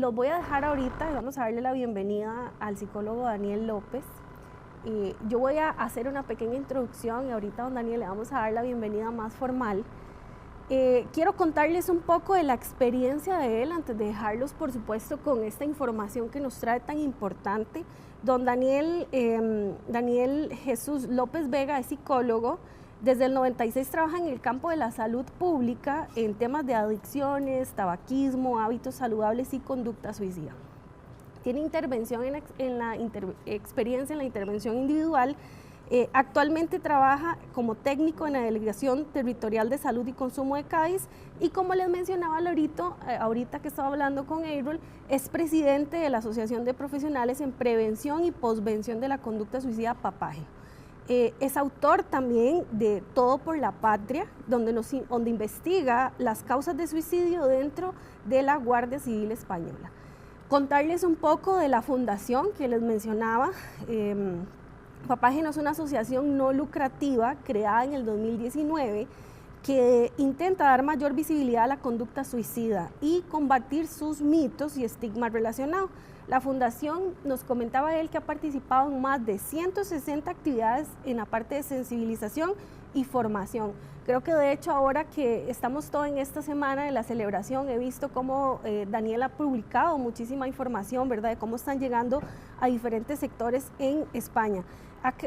los voy a dejar ahorita y vamos a darle la bienvenida al psicólogo Daniel López. Yo voy a hacer una pequeña introducción y ahorita a don Daniel le vamos a dar la bienvenida más formal. Quiero contarles un poco de la experiencia de él antes de dejarlos, por supuesto, con esta información que nos trae tan importante. Don Daniel Jesús López Vega es psicólogo. Desde el 96 trabaja en el campo de la salud pública en temas de adicciones, tabaquismo, hábitos saludables y conducta suicida. Tiene experiencia en la intervención individual. Actualmente trabaja como técnico en la Delegación Territorial de Salud y Consumo de Cádiz y, como les mencionaba ahorita que estaba hablando con Errol, es presidente de la Asociación de Profesionales en Prevención y Posvención de la Conducta Suicida, Papageno. Es autor también de Todo por la Patria, donde investiga las causas de suicidio dentro de la Guardia Civil Española. Contarles un poco de la fundación que les mencionaba. Papageno es una asociación no lucrativa creada en el 2019 que intenta dar mayor visibilidad a la conducta suicida y combatir sus mitos y estigmas relacionados. La fundación, nos comentaba él, que ha participado en más de 160 actividades en la parte de sensibilización y formación. Creo que de hecho ahora que estamos todos en esta semana de la celebración, he visto cómo Daniel ha publicado muchísima información, ¿verdad?, de cómo están llegando a diferentes sectores en España.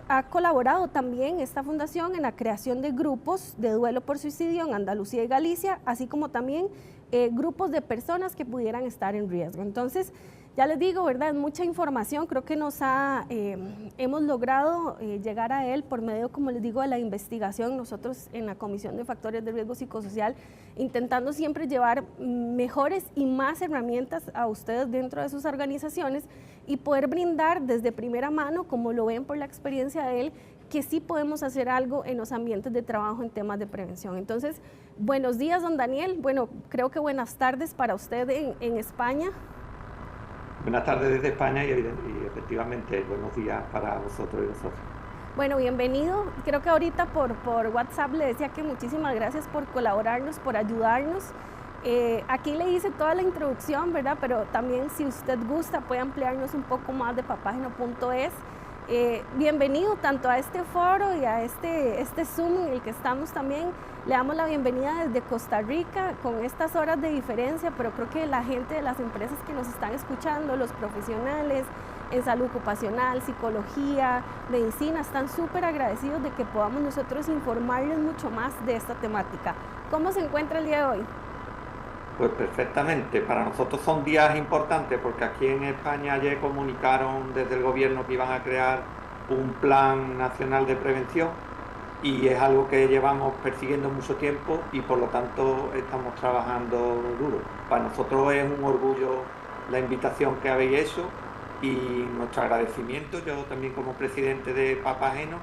Ha colaborado también esta fundación en la creación de grupos de duelo por suicidio en Andalucía y Galicia, así como también grupos de personas que pudieran estar en riesgo. Entonces, ya les digo, ¿verdad?, es mucha información. Creo que hemos logrado llegar a él por medio, como les digo, de la investigación. Nosotros en la Comisión de Factores de Riesgo Psicosocial, intentando siempre llevar mejores y más herramientas a ustedes dentro de sus organizaciones y poder brindar desde primera mano, como lo ven por la experiencia de él, que sí podemos hacer algo en los ambientes de trabajo en temas de prevención. Entonces, buenos días, don Daniel. Bueno, creo que buenas tardes para usted en España. Buenas tardes desde España y efectivamente buenos días para vosotros y vosotros. Bueno, bienvenido. Creo que ahorita por WhatsApp le decía que muchísimas gracias por colaborarnos, por ayudarnos. Aquí le hice toda la introducción, ¿verdad? Pero también, si usted gusta, puede ampliarnos un poco más de papageno.es. Bienvenido tanto a este foro y a este Zoom en el que estamos también. Le damos la bienvenida desde Costa Rica con estas horas de diferencia, pero creo que la gente de las empresas que nos están escuchando, los profesionales en salud ocupacional, psicología, medicina, están súper agradecidos de que podamos nosotros informarles mucho más de esta temática. ¿Cómo se encuentra el día de hoy? Pues perfectamente, para nosotros son días importantes porque aquí en España ayer comunicaron desde el gobierno que iban a crear un plan nacional de prevención y es algo que llevamos persiguiendo mucho tiempo y por lo tanto estamos trabajando duro. Para nosotros es un orgullo la invitación que habéis hecho y nuestro agradecimiento, yo también como presidente de Papageno,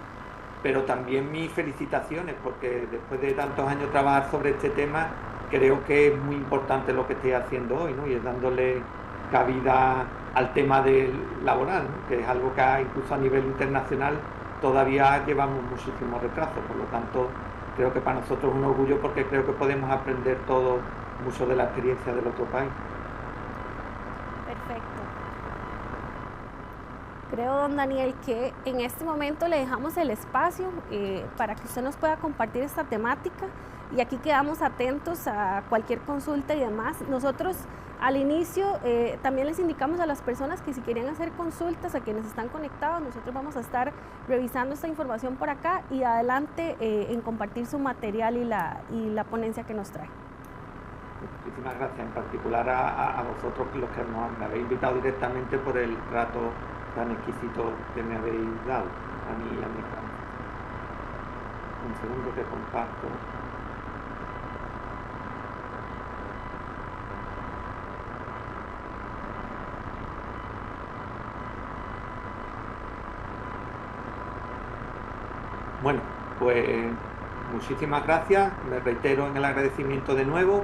pero también mis felicitaciones porque después de tantos años trabajar sobre este tema, creo que es muy importante lo que estoy haciendo hoy, ¿no? Y es dándole cabida al tema del laboral, ¿no?, que es algo que incluso a nivel internacional todavía llevamos muchísimo retraso. Por lo tanto, creo que para nosotros es un orgullo porque creo que podemos aprender todo mucho de la experiencia del otro país. Perfecto. Creo, don Daniel, que en este momento le dejamos el espacio para que usted nos pueda compartir esta temática y aquí quedamos atentos a cualquier consulta y demás. Nosotros al inicio también les indicamos a las personas que si quieren hacer consultas, a quienes están conectados, nosotros vamos a estar revisando esta información por acá y adelante en compartir su material y la ponencia que nos trae. Muchísimas gracias, en particular a vosotros los que me habéis invitado directamente por el trato tan exquisito que me habéis dado a mí y a mi familia. Un segundo que comparto. Bueno, pues muchísimas gracias, me reitero en el agradecimiento de nuevo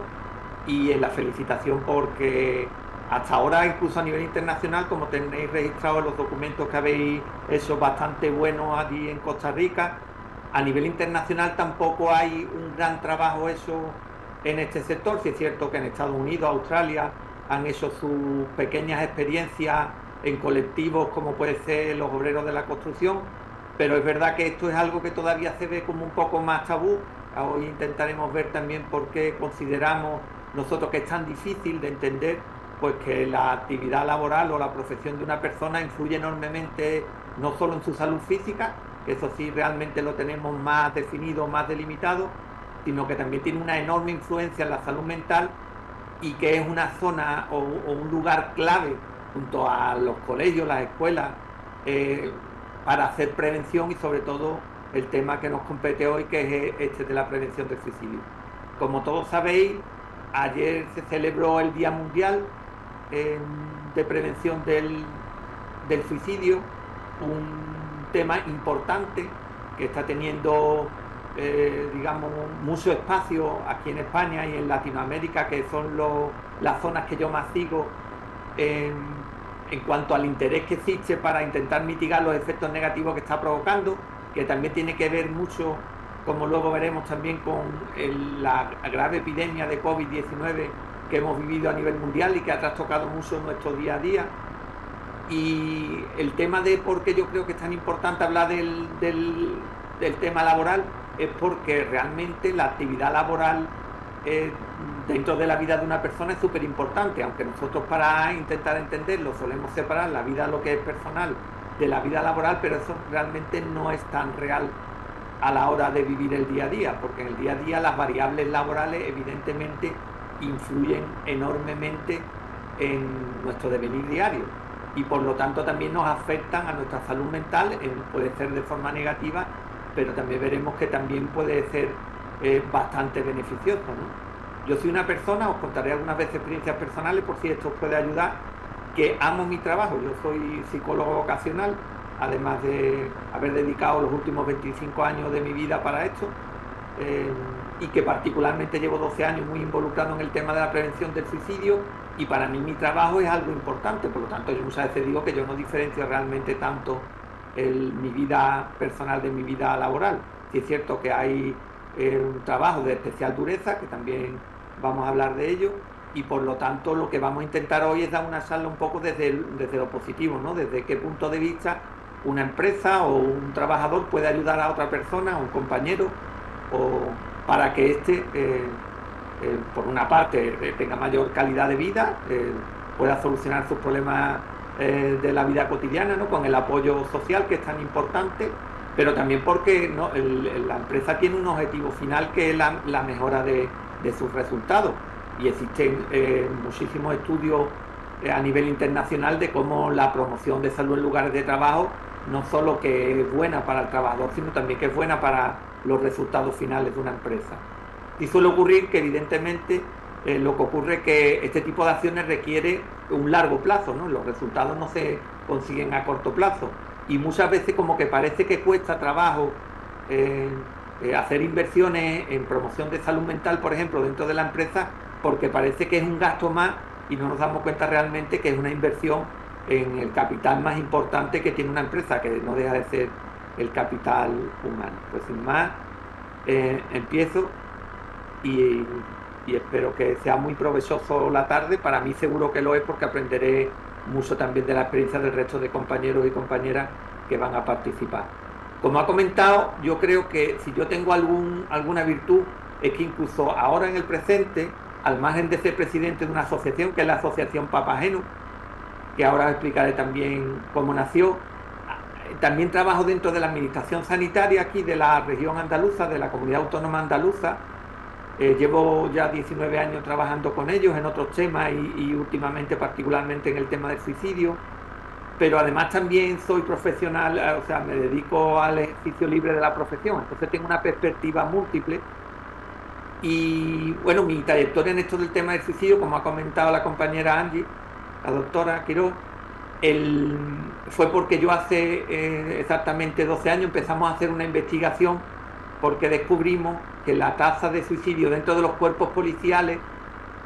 y en la felicitación porque hasta ahora, incluso a nivel internacional, como tenéis registrado en los documentos que habéis hecho bastante buenos aquí en Costa Rica, a nivel internacional tampoco hay un gran trabajo hecho en este sector. Sí es cierto que en Estados Unidos, Australia, han hecho sus pequeñas experiencias en colectivos como puede ser los obreros de la construcción, pero es verdad que esto es algo que todavía se ve como un poco más tabú. Hoy intentaremos ver también por qué consideramos nosotros que es tan difícil de entender pues que la actividad laboral o la profesión de una persona influye enormemente no solo en su salud física, que eso sí realmente lo tenemos más definido, más delimitado, sino que también tiene una enorme influencia en la salud mental y que es una zona o un lugar clave junto a los colegios, las escuelas, para hacer prevención y sobre todo el tema que nos compete hoy, que es este de la prevención del suicidio. Como todos sabéis, ayer se celebró el Día Mundial de Prevención del Suicidio, un tema importante que está teniendo, digamos, mucho espacio aquí en España y en Latinoamérica, que son las zonas que yo más sigo en cuanto al interés que existe para intentar mitigar los efectos negativos que está provocando, que también tiene que ver mucho, como luego veremos también, con la grave epidemia de COVID-19 que hemos vivido a nivel mundial y que ha trastocado mucho nuestro día a día. Y el tema de por qué yo creo que es tan importante hablar del tema laboral es porque realmente la actividad laboral dentro de la vida de una persona es súper importante, aunque nosotros para intentar entenderlo solemos separar la vida, lo que es personal, de la vida laboral, pero eso realmente no es tan real a la hora de vivir el día a día, porque en el día a día las variables laborales evidentemente influyen enormemente en nuestro devenir diario y por lo tanto también nos afectan a nuestra salud mental, puede ser de forma negativa, pero también veremos que también puede ser bastante beneficioso, ¿no? Yo soy una persona, os contaré algunas veces experiencias personales por si esto os puede ayudar, que amo mi trabajo. Yo soy psicólogo vocacional, además de haber dedicado los últimos 25 años de mi vida para esto, y que particularmente llevo 12 años muy involucrado en el tema de la prevención del suicidio, y para mí mi trabajo es algo importante. Por lo tanto, yo muchas veces digo que yo no diferencio realmente tanto mi vida personal de mi vida laboral. Sí es cierto que hay un trabajo de especial dureza, que también vamos a hablar de ello, y por lo tanto lo que vamos a intentar hoy es dar una charla un poco desde lo positivo, ¿no? Desde qué punto de vista una empresa o un trabajador puede ayudar a otra persona, a un compañero, o para que éste, por una parte, tenga mayor calidad de vida, pueda solucionar sus problemas de la vida cotidiana, ¿no? Con el apoyo social, que es tan importante, pero también porque, ¿no? La empresa tiene un objetivo final, que es la mejora de sus resultados. Y existen muchísimos estudios a nivel internacional de cómo la promoción de salud en lugares de trabajo no solo que es buena para el trabajador, sino también que es buena para los resultados finales de una empresa. Y suele ocurrir que evidentemente lo que ocurre es que este tipo de acciones requiere un largo plazo, ¿no? Los resultados no se consiguen a corto plazo y muchas veces como que parece que cuesta trabajo hacer inversiones en promoción de salud mental, por ejemplo, dentro de la empresa, porque parece que es un gasto más y no nos damos cuenta realmente que es una inversión en el capital más importante que tiene una empresa, que no deja de ser el capital humano. Pues sin más, empiezo y espero que sea muy provechoso la tarde. Para mí seguro que lo es, porque aprenderé mucho también de la experiencia del resto de compañeros y compañeras que van a participar. Como ha comentado, yo creo que si yo tengo alguna virtud es que incluso ahora en el presente, al margen de ser presidente de una asociación, que es la Asociación Papageno, que ahora explicaré también cómo nació, también trabajo dentro de la administración sanitaria aquí de la región andaluza, de la comunidad autónoma andaluza. Llevo ya 19 años trabajando con ellos en otros temas y últimamente particularmente en el tema del suicidio, pero además también soy profesional, o sea, me dedico al ejercicio libre de la profesión, entonces tengo una perspectiva múltiple. Y bueno, mi trayectoria en esto del tema del suicidio, como ha comentado la compañera Angie, la doctora Quiroz, fue porque yo hace exactamente 12 años empezamos a hacer una investigación, porque descubrimos que la tasa de suicidio dentro de los cuerpos policiales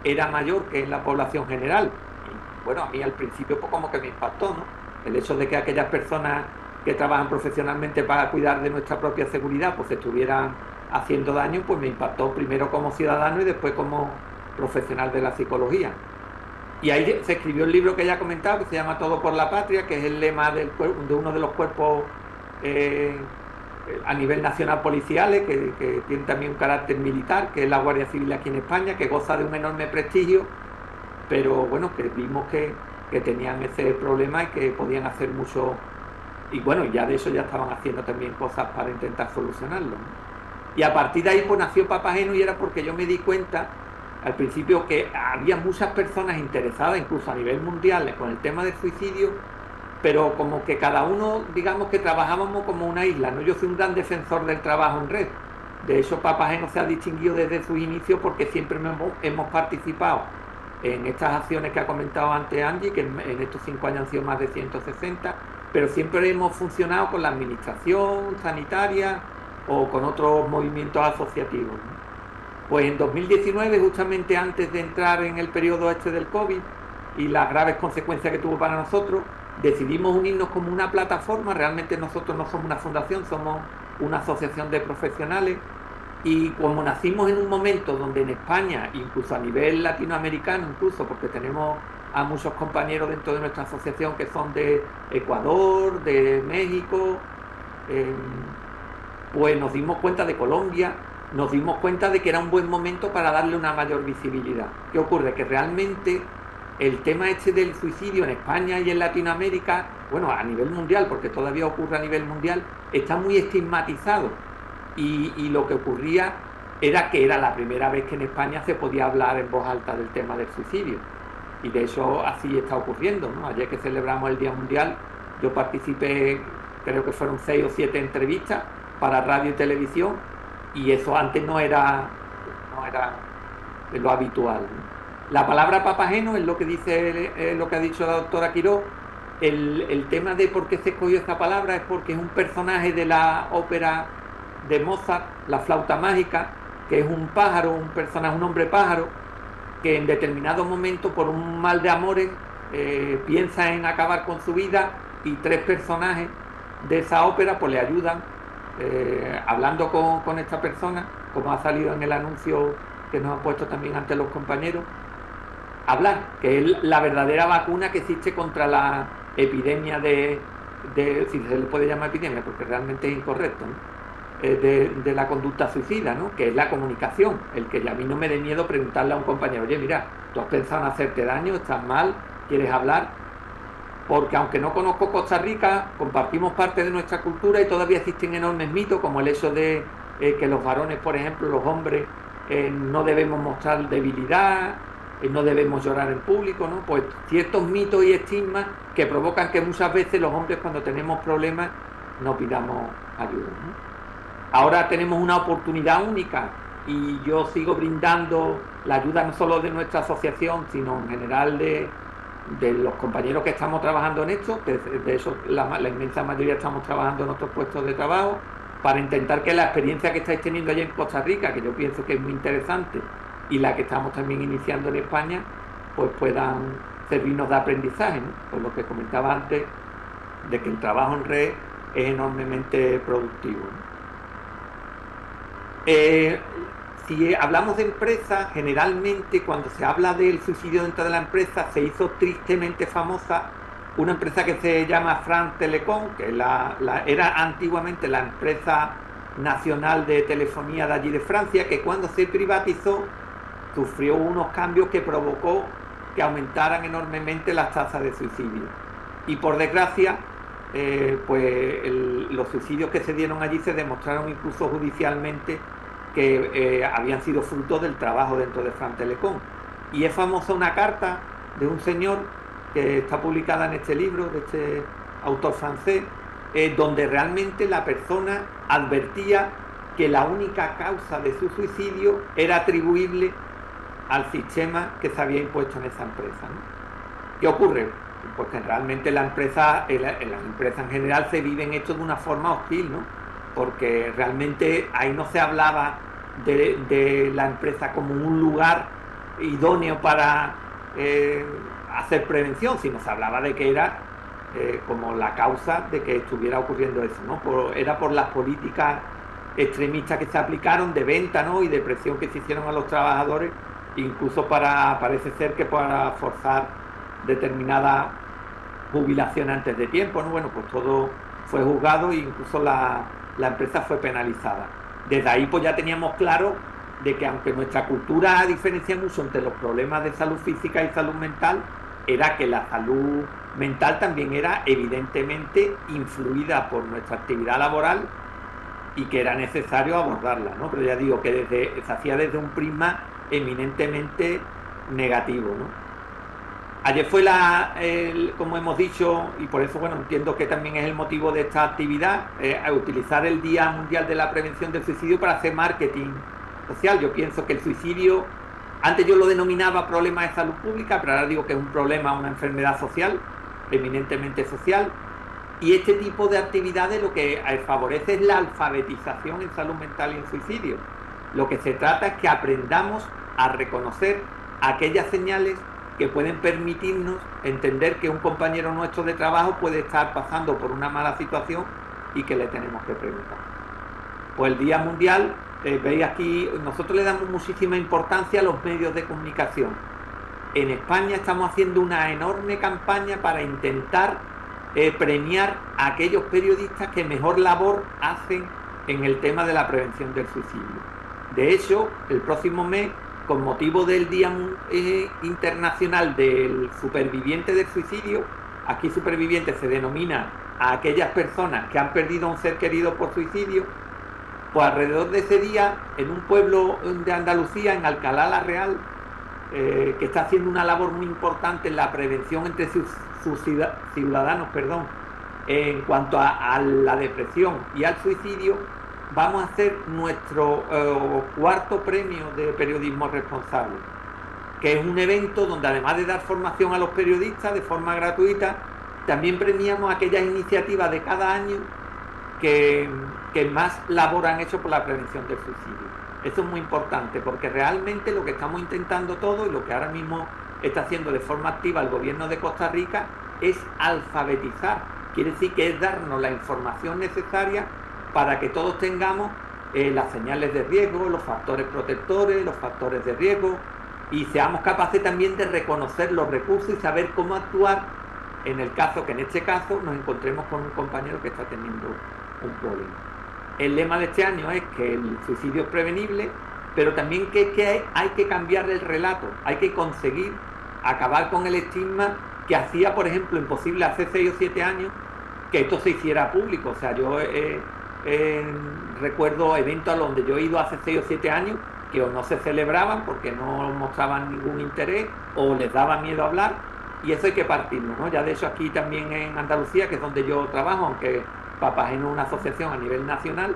era mayor que en la población general. Y bueno, a mí al principio pues como que me impactó, ¿no? El hecho de que aquellas personas que trabajan profesionalmente para cuidar de nuestra propia seguridad pues estuvieran haciendo daño, pues me impactó primero como ciudadano y después como profesional de la psicología. Y ahí se escribió el libro que ya he comentado, que se llama Todo por la Patria, que es el lema de uno de los cuerpos a nivel nacional policiales, que tiene también un carácter militar, que es la Guardia Civil aquí en España, que goza de un enorme prestigio, pero bueno, que vimos que tenían ese problema y que podían hacer mucho, y bueno, ya de eso ya estaban haciendo también cosas para intentar solucionarlo, ¿no? Y a partir de ahí pues nació Papageno, y era porque yo me di cuenta al principio que había muchas personas interesadas, incluso a nivel mundial, con el tema del suicidio, pero como que cada uno, digamos que trabajábamos como una isla, ¿no? Yo soy un gran defensor del trabajo en red. De hecho, Papageno se ha distinguido desde sus inicios porque siempre hemos participado en estas acciones que ha comentado antes Angie, que en estos 5 años han sido más de 160, pero siempre hemos funcionado con la administración sanitaria o con otros movimientos asociativos, ¿no? Pues en 2019, justamente antes de entrar en el periodo este del COVID y las graves consecuencias que tuvo para nosotros, decidimos unirnos como una plataforma. Realmente nosotros no somos una fundación, somos una asociación de profesionales, y como nacimos en un momento donde en España, incluso a nivel latinoamericano, incluso porque tenemos a muchos compañeros dentro de nuestra asociación que son de Ecuador, de México, pues nos dimos cuenta, de Colombia, nos dimos cuenta de que era un buen momento para darle una mayor visibilidad. ¿Qué ocurre? Que realmente el tema este del suicidio en España y en Latinoamérica, bueno, a nivel mundial, porque todavía ocurre a nivel mundial, está muy estigmatizado. Y lo que ocurría era que era la primera vez que en España se podía hablar en voz alta del tema del suicidio. Y de hecho así está ocurriendo, ¿no? Ayer que celebramos el Día Mundial, yo participé, creo que fueron 6 o 7 entrevistas para radio y televisión, y eso antes no era lo habitual, ¿no? La palabra Papageno es lo que dice, lo que ha dicho la doctora Quirós. El tema de por qué se escogió esta palabra es porque es un personaje de la ópera de Mozart, La flauta mágica, que es un pájaro, un personaje, un hombre pájaro, que en determinado momento, por un mal de amores, piensa en acabar con su vida, y 3 personajes de esa ópera pues le ayudan, hablando con esta persona, como ha salido en el anuncio que nos han puesto también ante los compañeros, hablar, que es la verdadera vacuna que existe contra la epidemia si se le puede llamar epidemia, porque realmente es incorrecto, ¿no? De la conducta suicida, ¿no? Que es la comunicación, el que a mí no me dé miedo preguntarle a un compañero, oye, mira, tú has pensado en hacerte daño, estás mal, quieres hablar, porque aunque no conozco Costa Rica, compartimos parte de nuestra cultura y todavía existen enormes mitos, como el hecho de que los varones, por ejemplo, los hombres, no debemos mostrar debilidad, no debemos llorar en público, ¿no? Pues ciertos mitos y estigmas que provocan que muchas veces los hombres, cuando tenemos problemas, no pidamos ayuda, ¿no? Ahora tenemos una oportunidad única, y yo sigo brindando la ayuda no solo de nuestra asociación, sino en general de los compañeros que estamos trabajando en esto. De eso la inmensa mayoría estamos trabajando en otros puestos de trabajo, para intentar que la experiencia que estáis teniendo allá en Costa Rica, que yo pienso que es muy interesante, y la que estamos también iniciando en España, pues puedan servirnos de aprendizaje, ¿no? Por lo que comentaba antes, de que el trabajo en red es enormemente productivo, ¿no? Si hablamos de empresas, generalmente cuando se habla del suicidio dentro de la empresa, se hizo tristemente famosa una empresa que se llama France Telecom, que era antiguamente la empresa nacional de telefonía de allí de Francia, que cuando se privatizó sufrió unos cambios que provocó que aumentaran enormemente las tasas de suicidio. Y por desgracia, los suicidios que se dieron allí se demostraron incluso judicialmente que habían sido fruto del trabajo dentro de France Telecom. Y es famosa una carta de un señor que está publicada en este libro, de este autor francés, donde realmente la persona advertía que la única causa de su suicidio era atribuible al sistema que se había impuesto en esa empresa, ¿no? ¿Qué ocurre? Pues que realmente en las empresas en general se viven esto de una forma hostil, ¿no? Porque realmente ahí no se hablaba de la empresa como un lugar idóneo para hacer prevención, sino se hablaba de que era como la causa de que estuviera ocurriendo eso, ¿no? Era por las políticas extremistas que se aplicaron de venta, ¿no? Y de presión que se hicieron a los trabajadores, incluso parece ser que para forzar determinada jubilación antes de tiempo, ¿no? Bueno, pues todo fue juzgado e incluso la empresa fue penalizada. Desde ahí pues ya teníamos claro de que aunque nuestra cultura diferencia mucho entre los problemas de salud física y salud mental, era que la salud mental también era evidentemente influida por nuestra actividad laboral y que era necesario abordarla, ¿no? Pero ya digo que se hacía desde un prisma eminentemente negativo, ¿no? Ayer fue como hemos dicho, y por eso, bueno, entiendo que también es el motivo de esta actividad, utilizar el Día Mundial de la Prevención del Suicidio para hacer marketing social. Yo pienso que el suicidio, antes yo lo denominaba problema de salud pública, pero ahora digo que es un problema, una enfermedad social, eminentemente social, y este tipo de actividades lo que favorece es la alfabetización en salud mental y en suicidio. Lo que se trata es que aprendamos a reconocer aquellas señales que pueden permitirnos entender que un compañero nuestro de trabajo puede estar pasando por una mala situación y que le tenemos que preguntar. Pues el Día Mundial, veis aquí, nosotros le damos muchísima importancia a los medios de comunicación. En España estamos haciendo una enorme campaña para intentar premiar a aquellos periodistas que mejor labor hacen en el tema de la prevención del suicidio. De hecho, el próximo mes, con motivo del Día Internacional del Superviviente del Suicidio, aquí superviviente se denomina a aquellas personas que han perdido a un ser querido por suicidio, pues alrededor de ese día, en un pueblo de Andalucía, en Alcalá la Real, que está haciendo una labor muy importante en la prevención entre sus ciudadanos, en cuanto a la depresión y al suicidio, vamos a hacer nuestro cuarto premio de periodismo responsable, que es un evento donde, además de dar formación a los periodistas de forma gratuita, también premiamos aquellas iniciativas de cada año que más labor han hecho por la prevención del suicidio. Eso es muy importante, porque realmente lo que estamos intentando todo y lo que ahora mismo está haciendo de forma activa el gobierno de Costa Rica es alfabetizar. Quiere decir que es darnos la información necesaria para que todos tengamos las señales de riesgo, los factores protectores, los factores de riesgo, y seamos capaces también de reconocer los recursos y saber cómo actuar en el caso que en este caso nos encontremos con un compañero que está teniendo un problema. El lema de este año es que el suicidio es prevenible, pero también que hay que cambiar el relato, hay que conseguir acabar con el estigma que hacía, por ejemplo, imposible hace 6 o 7 años que esto se hiciera público. O sea, yo recuerdo eventos a donde yo he ido hace 6 o 7 años que o no se celebraban porque no mostraban ningún interés o les daba miedo hablar, y eso hay que partirlo, ¿no? Ya de hecho aquí también en Andalucía, que es donde yo trabajo, aunque Papageno es una asociación a nivel nacional,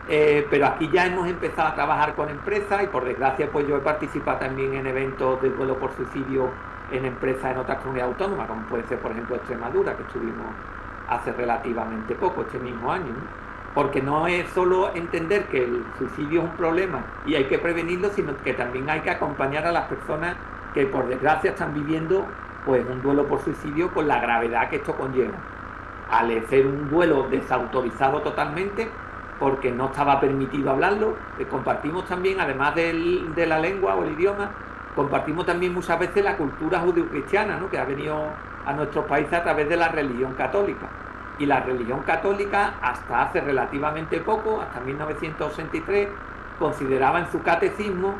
pero aquí ya hemos empezado a trabajar con empresas y por desgracia pues yo he participado también en eventos de duelo por suicidio en empresas en otras comunidades autónomas, como puede ser por ejemplo Extremadura, que estuvimos hace relativamente poco, este mismo año, ¿no? Porque no es solo entender que el suicidio es un problema y hay que prevenirlo, sino que también hay que acompañar a las personas que por desgracia están viviendo pues un duelo por suicidio con la gravedad que esto conlleva. Al ser un duelo desautorizado totalmente, porque no estaba permitido hablarlo, compartimos también, además de la lengua o el idioma, compartimos también muchas veces la cultura judeocristiana, ¿no? Que ha venido a nuestros países a través de la religión católica. Y la religión católica, hasta hace relativamente poco, hasta 1983, consideraba en su catecismo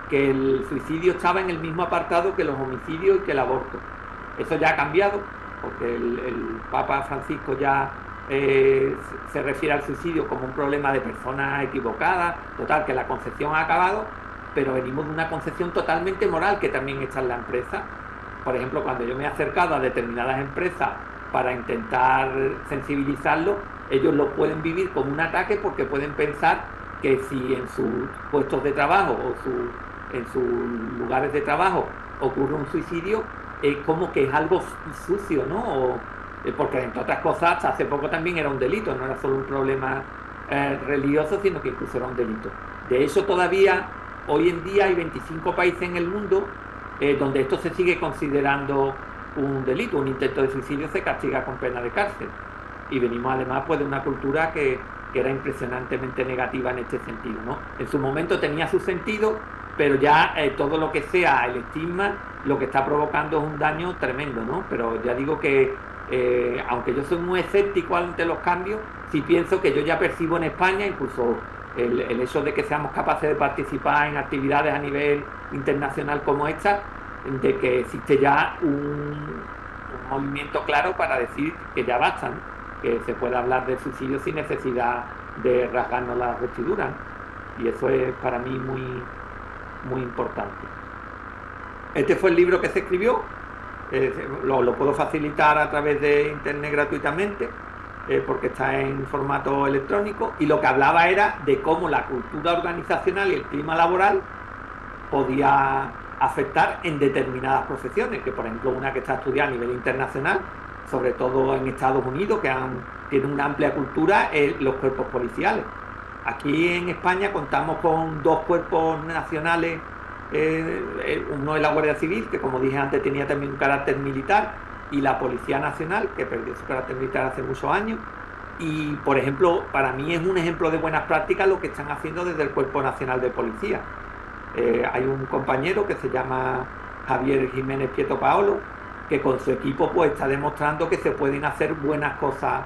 que el suicidio estaba en el mismo apartado que los homicidios y que el aborto. Eso ya ha cambiado, porque el Papa Francisco ya se refiere al suicidio como un problema de personas equivocadas, total, que la concepción ha acabado, pero venimos de una concepción totalmente moral que también está en la empresa. Por ejemplo, cuando yo me he acercado a determinadas empresas para intentar sensibilizarlos, ellos lo pueden vivir como un ataque porque pueden pensar que si en sus puestos de trabajo o en sus lugares de trabajo ocurre un suicidio, es como que es algo sucio, ¿no? Porque entre otras cosas, hasta hace poco también era un delito, no era solo un problema religioso, sino que incluso era un delito. De hecho, todavía hoy en día hay 25 países en el mundo donde esto se sigue considerando un delito. Un intento de suicidio se castiga con pena de cárcel, y venimos además pues de una cultura que era impresionantemente negativa en este sentido, ¿no? En su momento tenía su sentido, pero ya todo lo que sea el estigma lo que está provocando es un daño tremendo, ¿no? Pero ya digo que aunque yo soy muy escéptico ante los cambios, sí pienso que yo ya percibo en España, incluso el hecho de que seamos capaces de participar en actividades a nivel internacional como esta, de que existe ya un movimiento claro para decir que ya basta, ¿no? Que se puede hablar de suicidio sin necesidad de rasgarnos las vestiduras, ¿no? Y eso es para mí muy, muy importante. Este fue el libro que se escribió, lo puedo facilitar a través de internet gratuitamente, porque está en formato electrónico, y lo que hablaba era de cómo la cultura organizacional y el clima laboral podía afectar en determinadas profesiones, que por ejemplo una que está estudiada a nivel internacional, sobre todo en Estados Unidos, que tienen una amplia cultura, es los cuerpos policiales. Aquí en España contamos con dos cuerpos nacionales, uno es la Guardia Civil, que como dije antes tenía también un carácter militar, y la Policía Nacional, que perdió su carácter militar hace muchos años. Y por ejemplo, para mí es un ejemplo de buenas prácticas lo que están haciendo desde el Cuerpo Nacional de Policía. Hay un compañero que se llama Javier Jiménez Prieto Paolo, que con su equipo pues está demostrando que se pueden hacer buenas cosas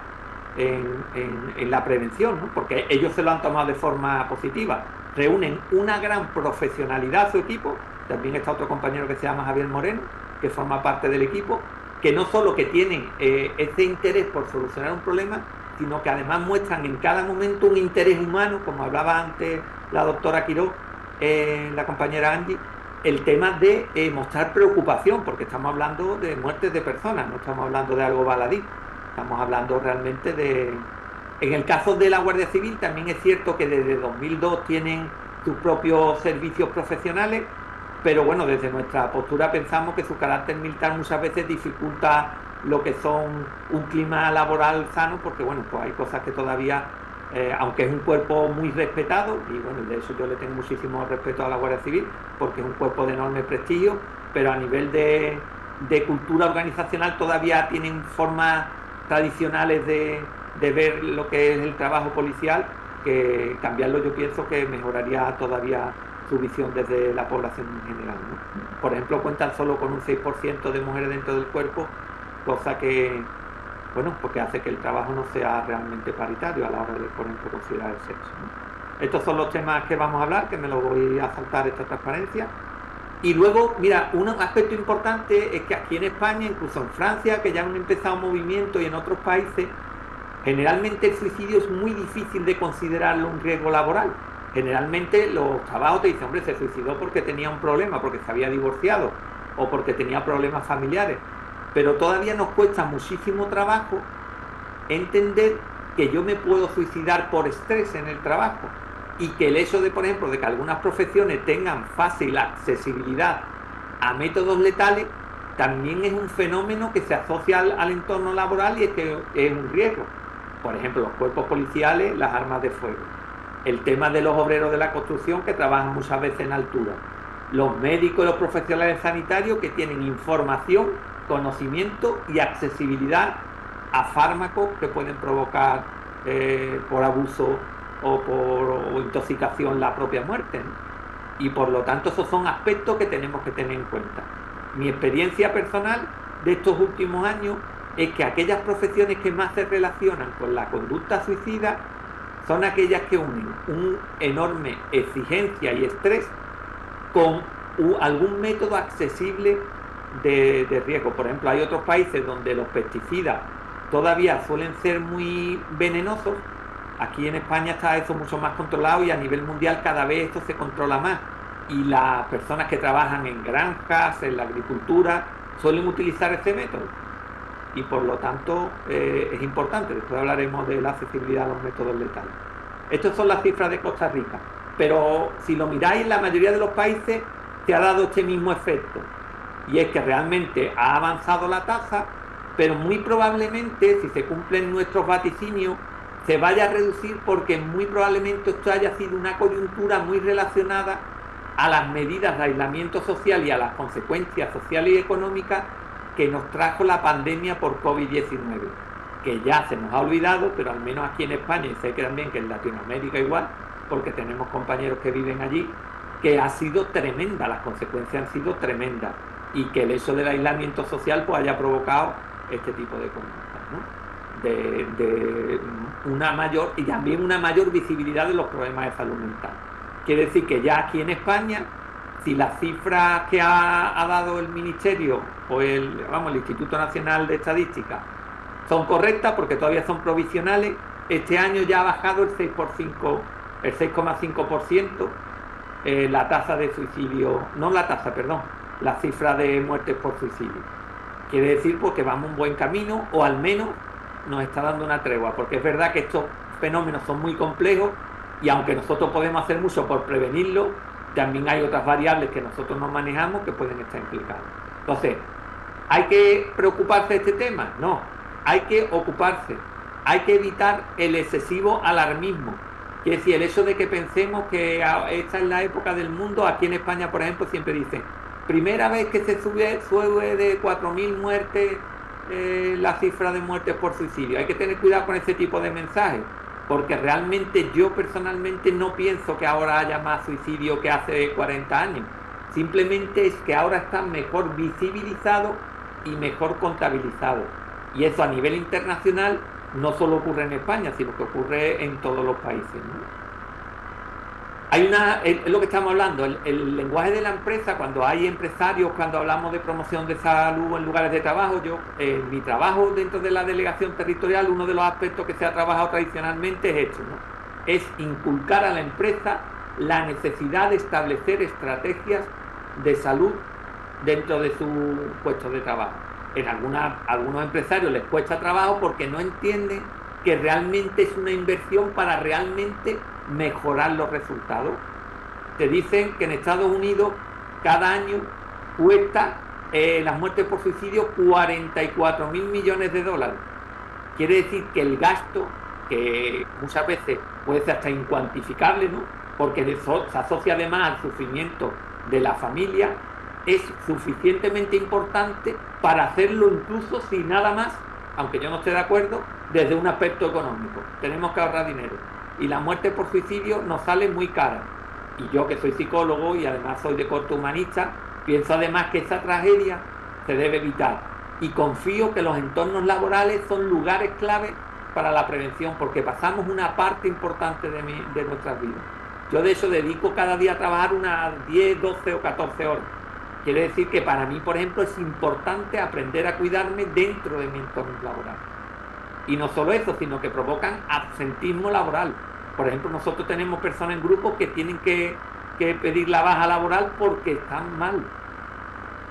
en la prevención, ¿no? Porque ellos se lo han tomado de forma positiva. Reúnen una gran profesionalidad su equipo. También está otro compañero que se llama Javier Moreno, que forma parte del equipo, que no solo que tienen ese interés por solucionar un problema, sino que además muestran en cada momento un interés humano, como hablaba antes la doctora Quiró, la compañera Angie, el tema de mostrar preocupación, porque estamos hablando de muertes de personas, no estamos hablando de algo baladí, estamos hablando realmente de... En el caso de la Guardia Civil también es cierto que desde 2002 tienen sus propios servicios profesionales, pero bueno, desde nuestra postura pensamos que su carácter militar muchas veces dificulta lo que son un clima laboral sano, porque bueno, pues hay cosas que todavía, aunque es un cuerpo muy respetado, y bueno, de eso yo le tengo muchísimo respeto a la Guardia Civil, porque es un cuerpo de enorme prestigio, pero a nivel de cultura organizacional todavía tienen formas tradicionales de ver lo que es el trabajo policial, que cambiarlo yo pienso que mejoraría todavía su visión desde la población en general, ¿no? Por ejemplo, cuentan solo con un 6% de mujeres dentro del cuerpo, cosa que, bueno, porque hace que el trabajo no sea realmente paritario a la hora de, por ejemplo, considerar el sexo, ¿no? Estos son los temas que vamos a hablar, que me lo voy a saltar esta transparencia. Y luego, mira, un aspecto importante es que aquí en España, incluso en Francia, que ya han empezado movimientos, y en otros países, generalmente el suicidio es muy difícil de considerarlo un riesgo laboral. Generalmente los trabajos te dicen, hombre, se suicidó porque tenía un problema, porque se había divorciado o porque tenía problemas familiares. Pero todavía nos cuesta muchísimo trabajo entender que yo me puedo suicidar por estrés en el trabajo, y que el hecho de, por ejemplo, de que algunas profesiones tengan fácil accesibilidad a métodos letales también es un fenómeno que se asocia al entorno laboral y es que es un riesgo. Por ejemplo, los cuerpos policiales, las armas de fuego. El tema de los obreros de la construcción que trabajan muchas veces en altura. Los médicos y los profesionales sanitarios que tienen información, conocimiento y accesibilidad a fármacos que pueden provocar por abuso o por intoxicación la propia muerte, ¿no? Y por lo tanto esos son aspectos que tenemos que tener en cuenta. Mi experiencia personal de estos últimos años es que aquellas profesiones que más se relacionan con la conducta suicida son aquellas que unen una enorme exigencia y estrés con algún método accesible de riesgo. Por ejemplo, hay otros países donde los pesticidas todavía suelen ser muy venenosos. Aquí en España está eso mucho más controlado, y a nivel mundial cada vez esto se controla más. Y las personas que trabajan en granjas, en la agricultura, suelen utilizar este método. Y por lo tanto es importante. Después hablaremos de la accesibilidad a los métodos letales. Estas son las cifras de Costa Rica. Pero si lo miráis, en la mayoría de los países se ha dado este mismo efecto. Y es que realmente ha avanzado la tasa, pero muy probablemente, si se cumplen nuestros vaticinios, se vaya a reducir, porque muy probablemente esto haya sido una coyuntura muy relacionada a las medidas de aislamiento social y a las consecuencias sociales y económicas que nos trajo la pandemia por COVID-19, que ya se nos ha olvidado, pero al menos aquí en España, y sé que también que en Latinoamérica igual, porque tenemos compañeros que viven allí, que ha sido tremenda, las consecuencias han sido tremendas, y que el hecho del aislamiento social pues haya provocado este tipo de conductas, ¿no? De una mayor, y también una mayor visibilidad de los problemas de salud mental. Quiere decir que ya aquí en España, si las cifras que ha dado el Ministerio o el Instituto Nacional de Estadística son correctas, porque todavía son provisionales, este año ya ha bajado el 6,5% la tasa de suicidio, no la tasa, perdón, la cifra de muertes por suicidio. Quiere decir pues que vamos un buen camino, o al menos nos está dando una tregua, porque es verdad que estos fenómenos son muy complejos, y aunque nosotros podemos hacer mucho por prevenirlo, también hay otras variables que nosotros no manejamos que pueden estar implicadas. Entonces, ¿hay que preocuparse de este tema? No, hay que ocuparse, hay que evitar el excesivo alarmismo. Quiere decir, el hecho de que pensemos que esta es la época del mundo. Aquí en España, por ejemplo, siempre dicen, primera vez que se sube de 4.000 muertes la cifra de muertes por suicidio. Hay que tener cuidado con ese tipo de mensajes, porque realmente yo personalmente no pienso que ahora haya más suicidio que hace 40 años. Simplemente es que ahora están mejor visibilizados y mejor contabilizados. Y eso a nivel internacional no solo ocurre en España, sino que ocurre en todos los países, ¿no? Es lo que estamos hablando, el lenguaje de la empresa. Cuando hay empresarios, cuando hablamos de promoción de salud en lugares de trabajo, en mi trabajo dentro de la delegación territorial, uno de los aspectos que se ha trabajado tradicionalmente es esto, ¿no? Es inculcar a la empresa la necesidad de establecer estrategias de salud dentro de su puesto de trabajo. En algunos empresarios les cuesta trabajo porque no entienden que realmente es una inversión para realmente mejorar los resultados. Te dicen que en Estados Unidos cada año cuesta las muertes por suicidio 44.000 millones de dólares. Quiere decir que el gasto, que muchas veces puede ser hasta incuantificable, ¿no? Porque se asocia además al sufrimiento de la familia, es suficientemente importante para hacerlo incluso si nada más, aunque yo no esté de acuerdo, desde un aspecto económico. Tenemos que ahorrar dinero. Y la muerte por suicidio nos sale muy cara. Y yo, que soy psicólogo y además soy de corte humanista, pienso además que esa tragedia se debe evitar. Y confío que los entornos laborales son lugares clave para la prevención, porque pasamos una parte importante de nuestras vidas. Yo de eso dedico cada día a trabajar unas 10, 12 o 14 horas. Quiere decir que para mí, por ejemplo, es importante aprender a cuidarme dentro de mi entorno laboral. Y no solo eso, sino que provocan absentismo laboral. Por ejemplo, nosotros tenemos personas en grupos que tienen que pedir la baja laboral porque están mal.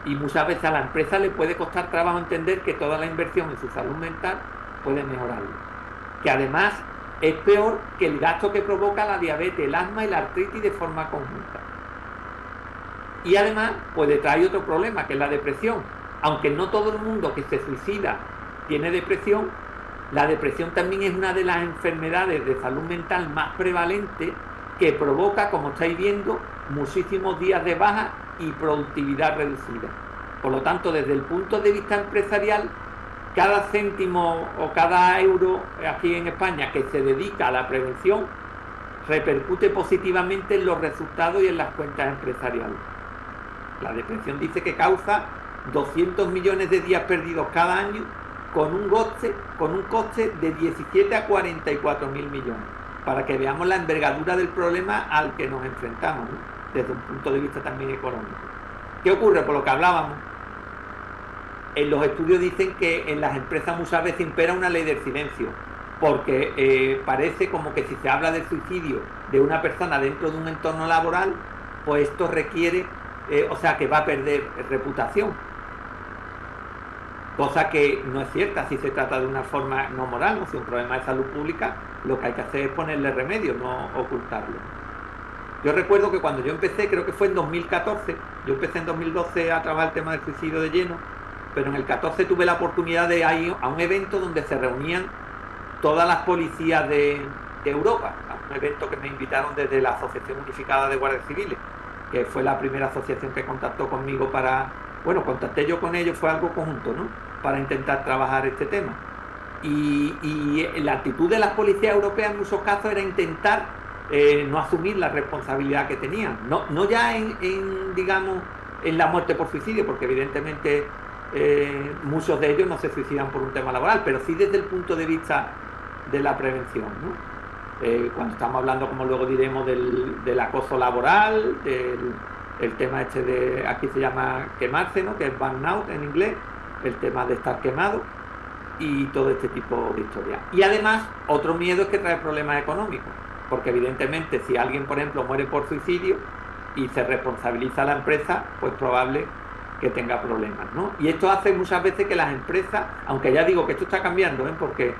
Y muchas veces a la empresa le puede costar trabajo entender que toda la inversión en su salud mental puede mejorarlo. Que además es peor que el gasto que provoca la diabetes, el asma y la artritis de forma conjunta. Y además puede traer otro problema, que es la depresión. Aunque no todo el mundo que se suicida tiene depresión, la depresión también es una de las enfermedades de salud mental más prevalentes, que provoca, como estáis viendo, muchísimos días de baja y productividad reducida. Por lo tanto, desde el punto de vista empresarial, cada céntimo o cada euro aquí en España que se dedica a la prevención repercute positivamente en los resultados y en las cuentas empresariales. La depresión dice que causa 200 millones de días perdidos cada año, con un coste de 17 a 44.000 millones, para que veamos la envergadura del problema al que nos enfrentamos, ¿no? Desde un punto de vista también económico. ¿Qué ocurre? Por lo que hablábamos, en los estudios dicen que en las empresas muchas veces impera una ley del silencio, porque parece como que si se habla del suicidio de una persona dentro de un entorno laboral, pues esto requiere, que va a perder reputación. Cosa que no es cierta si se trata de una forma no moral, ¿no? Si es un problema de salud pública, lo que hay que hacer es ponerle remedio, no ocultarlo. Yo recuerdo que cuando yo empecé, creo que fue en 2014, yo empecé en 2012 a trabajar el tema del suicidio de lleno, pero en el 14 tuve la oportunidad de ir a un evento donde se reunían todas las policías de Europa, a un evento que me invitaron desde la Asociación Unificada de Guardias Civiles, que fue la primera asociación que contactó conmigo contacté yo con ellos, fue algo conjunto, ¿no? Para intentar trabajar este tema. Y la actitud de las policías europeas en muchos casos era intentar no asumir la responsabilidad que tenían. No ya digamos, en la muerte por suicidio, porque evidentemente muchos de ellos no se suicidan por un tema laboral, pero sí desde el punto de vista de la prevención, ¿no? Cuando estamos hablando, como luego diremos, del acoso laboral, el tema este de, aquí se llama quemarse, ¿no? Que es burnout en inglés, el tema de estar quemado y todo este tipo de historias. Y además, otro miedo es que trae problemas económicos, porque evidentemente si alguien, por ejemplo, muere por suicidio y se responsabiliza a la empresa, pues probable que tenga problemas, ¿no? Y esto hace muchas veces que las empresas, aunque ya digo que esto está cambiando, porque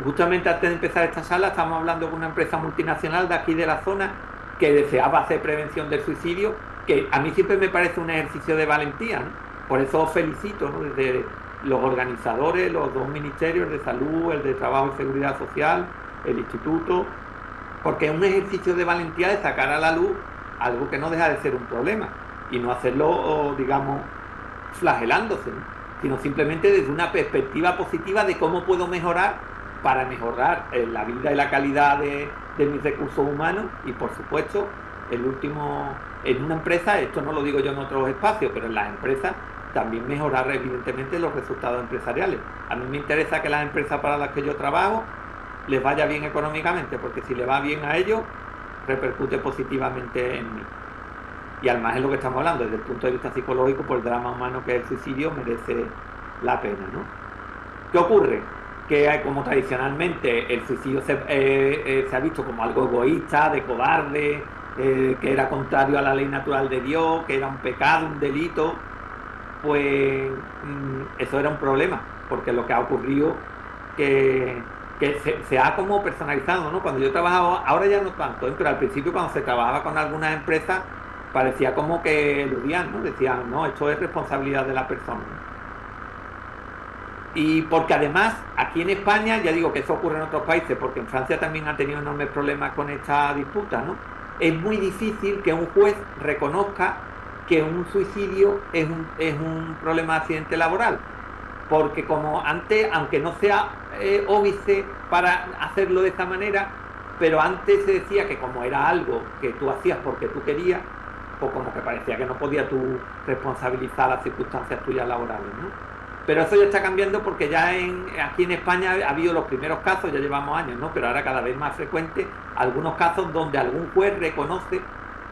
justamente antes de empezar esta sala estamos hablando con una empresa multinacional de aquí de la zona que deseaba hacer prevención del suicidio, que a mí siempre me parece un ejercicio de valentía, ¿no? Por eso os felicito, ¿no? Desde los organizadores, los dos ministerios de salud, el de Trabajo y Seguridad Social, el instituto, porque es un ejercicio de valentía de sacar a la luz algo que no deja de ser un problema y no hacerlo, digamos, flagelándose, ¿no? Sino simplemente desde una perspectiva positiva de cómo puedo mejorar para mejorar la vida y la calidad de mis recursos humanos y, por supuesto, en una empresa, esto no lo digo yo en otros espacios, pero en las empresas también mejorar evidentemente los resultados empresariales. A mí me interesa que las empresas para las que yo trabajo les vaya bien económicamente, porque si le va bien a ellos, repercute positivamente en mí. Y además es lo que estamos hablando, desde el punto de vista psicológico, por el drama humano que es el suicidio, merece la pena, ¿no? ¿Qué ocurre? Que como tradicionalmente el suicidio se ha visto como algo egoísta, de cobarde, que era contrario a la ley natural de Dios, que era un pecado, un delito, pues eso era un problema, porque lo que ha ocurrido que se ha como personalizado, ¿no? Cuando yo trabajaba, ahora ya no tanto, pero al principio cuando se trabajaba con algunas empresas parecía como que eludían, ¿no? Decían, no, esto es responsabilidad de la persona. Y porque además, aquí en España, ya digo que eso ocurre en otros países, porque en Francia también han tenido enormes problemas con esta disputa, ¿no? Es muy difícil que un juez reconozca que un suicidio es un problema de accidente laboral, porque como antes, aunque no sea óbice para hacerlo de esta manera, pero antes se decía que como era algo que tú hacías porque tú querías, pues como que parecía que no podías tú responsabilizar las circunstancias tuyas laborales, ¿no? Pero eso ya está cambiando porque ya aquí en España ha habido los primeros casos, ya llevamos años, ¿no? Pero ahora cada vez más frecuente algunos casos donde algún juez reconoce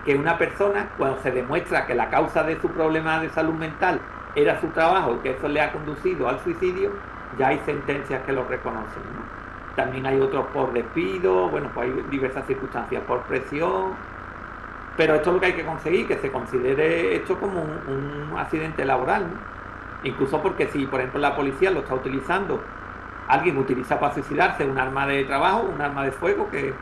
que una persona, cuando se demuestra que la causa de su problema de salud mental era su trabajo y que eso le ha conducido al suicidio, ya hay sentencias que lo reconocen, ¿no? También hay otros por despido, bueno, pues hay diversas circunstancias, por presión, pero esto es lo que hay que conseguir, que se considere esto como un accidente laboral, ¿no? Incluso porque si, por ejemplo, la policía lo está utilizando, alguien utiliza para suicidarse un arma de trabajo, un arma de fuego que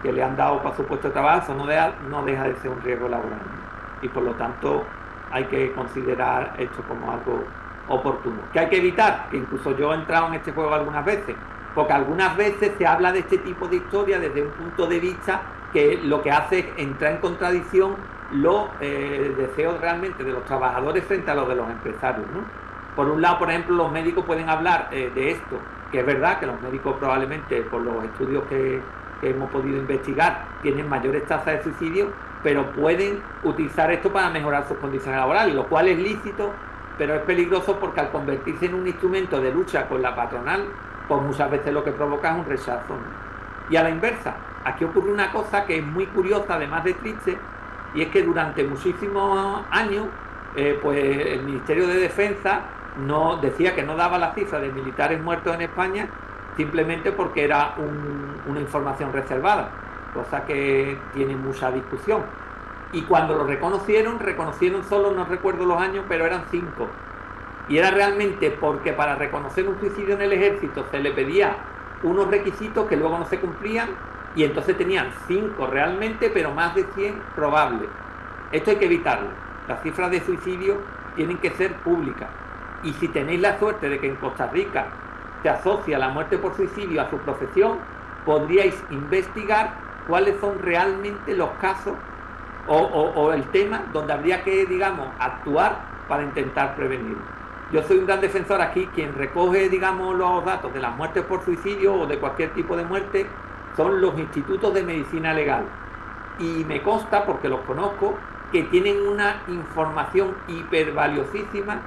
le han dado para su puesto de trabajo, eso no deja de ser un riesgo laboral, ¿no? Y por lo tanto hay que considerar esto como algo oportuno. ¿Qué hay que evitar? Que incluso yo he entrado en este juego algunas veces, porque algunas veces se habla de este tipo de historia desde un punto de vista que lo que hace es entrar en contradicción los deseos realmente de los trabajadores frente a los de los empresarios, ¿no? Por un lado, por ejemplo, los médicos pueden hablar de esto, que es verdad que los médicos probablemente, por los estudios que hemos podido investigar, tienen mayores tasas de suicidio, pero pueden utilizar esto para mejorar sus condiciones laborales, lo cual es lícito, pero es peligroso porque al convertirse en un instrumento de lucha con la patronal, pues muchas veces lo que provoca es un rechazo, ¿no? Y a la inversa, aquí ocurre una cosa que es muy curiosa, además de triste, y es que durante muchísimos años, pues el Ministerio de Defensa no decía que no daba la cifra de militares muertos en España simplemente porque era una información reservada, cosa que tiene mucha discusión. Y cuando lo reconocieron solo, no recuerdo los años, pero eran 5. Y era realmente porque para reconocer un suicidio en el ejército se le pedía unos requisitos que luego no se cumplían, y entonces tenían 5 realmente, pero más de 100 probables. Esto hay que evitarlo. Las cifras de suicidio tienen que ser públicas. Y si tenéis la suerte de que en Costa Rica se asocia la muerte por suicidio a su profesión, podríais investigar cuáles son realmente los casos o el tema donde habría que, digamos, actuar para intentar prevenirlo. Yo soy un gran defensor aquí, quien recoge, digamos, los datos de las muertes por suicidio o de cualquier tipo de muerte, son los institutos de medicina legal. Y me consta, porque los conozco, que tienen una información hipervaliosísima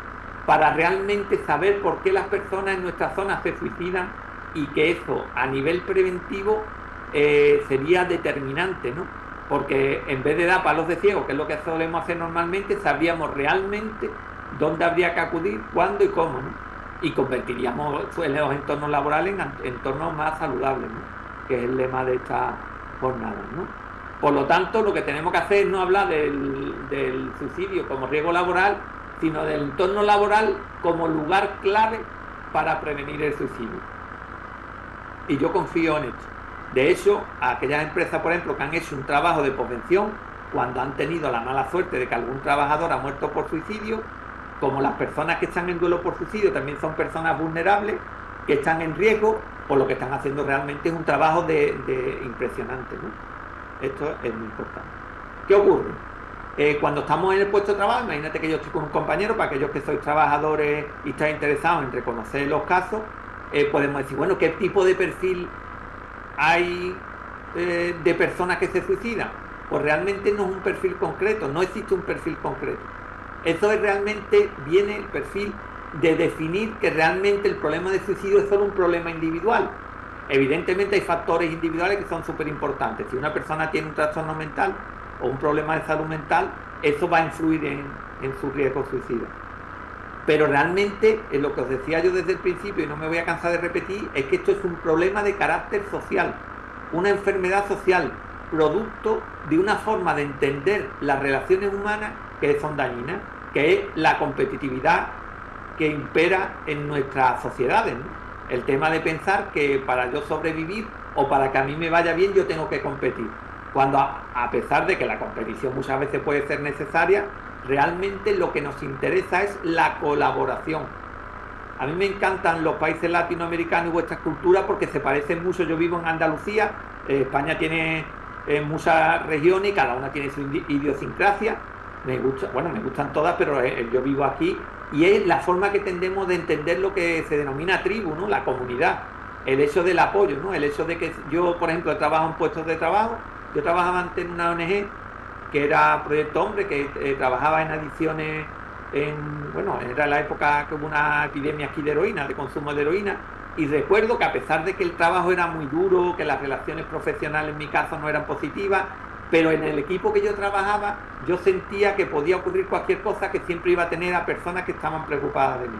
para realmente saber por qué las personas en nuestra zona se suicidan, y que eso a nivel preventivo sería determinante, ¿no? Porque en vez de dar palos de ciego, que es lo que solemos hacer normalmente, sabríamos realmente dónde habría que acudir, cuándo y cómo, ¿no? Y convertiríamos los entornos laborales en entornos más saludables, ¿no? Que es el lema de esta jornada, ¿no? Por lo tanto, lo que tenemos que hacer es no hablar del suicidio como riesgo laboral, sino del entorno laboral como lugar clave para prevenir el suicidio. Y yo confío en esto. De hecho, a aquellas empresas, por ejemplo, que han hecho un trabajo de prevención cuando han tenido la mala suerte de que algún trabajador ha muerto por suicidio, como las personas que están en duelo por suicidio también son personas vulnerables, que están en riesgo, pues lo que están haciendo realmente es un trabajo de impresionante, ¿no? Esto es muy importante. ¿Qué ocurre? Cuando estamos en el puesto de trabajo, imagínate que yo estoy con un compañero, para aquellos que sois trabajadores y estáis interesados en reconocer los casos, podemos decir, bueno, ¿qué tipo de perfil hay de personas que se suicidan? Pues realmente no es un perfil concreto, no existe un perfil concreto. Eso es realmente, viene el perfil de definir que realmente el problema de suicidio es solo un problema individual. Evidentemente hay factores individuales que son súper importantes. Si una persona tiene un trastorno mental o un problema de salud mental, eso va a influir en su riesgo suicida. Pero realmente, lo que os decía yo desde el principio, y no me voy a cansar de repetir, es que esto es un problema de carácter social, una enfermedad social, producto de una forma de entender las relaciones humanas que son dañinas, que es la competitividad que impera en nuestras sociedades, ¿no? El tema de pensar que para yo sobrevivir o para que a mí me vaya bien yo tengo que competir, cuando a pesar de que la competición muchas veces puede ser necesaria, realmente lo que nos interesa es la colaboración. A mí me encantan los países latinoamericanos y vuestras culturas porque se parecen mucho. Yo vivo en Andalucía, España tiene muchas regiones y cada una tiene su idiosincrasia. Me gustan todas, pero yo vivo aquí y es la forma que tendemos de entender lo que se denomina tribu, ¿no? La comunidad, el hecho del apoyo, ¿no? El hecho de que yo, por ejemplo, trabajo en puestos de trabajo. Yo trabajaba antes en una ONG que era Proyecto Hombre, que trabajaba en adicciones, era la época que hubo una epidemia aquí de heroína, de consumo de heroína, y recuerdo que a pesar de que el trabajo era muy duro, que las relaciones profesionales en mi caso no eran positivas, pero en el equipo que yo trabajaba, yo sentía que podía ocurrir cualquier cosa, que siempre iba a tener a personas que estaban preocupadas de mí,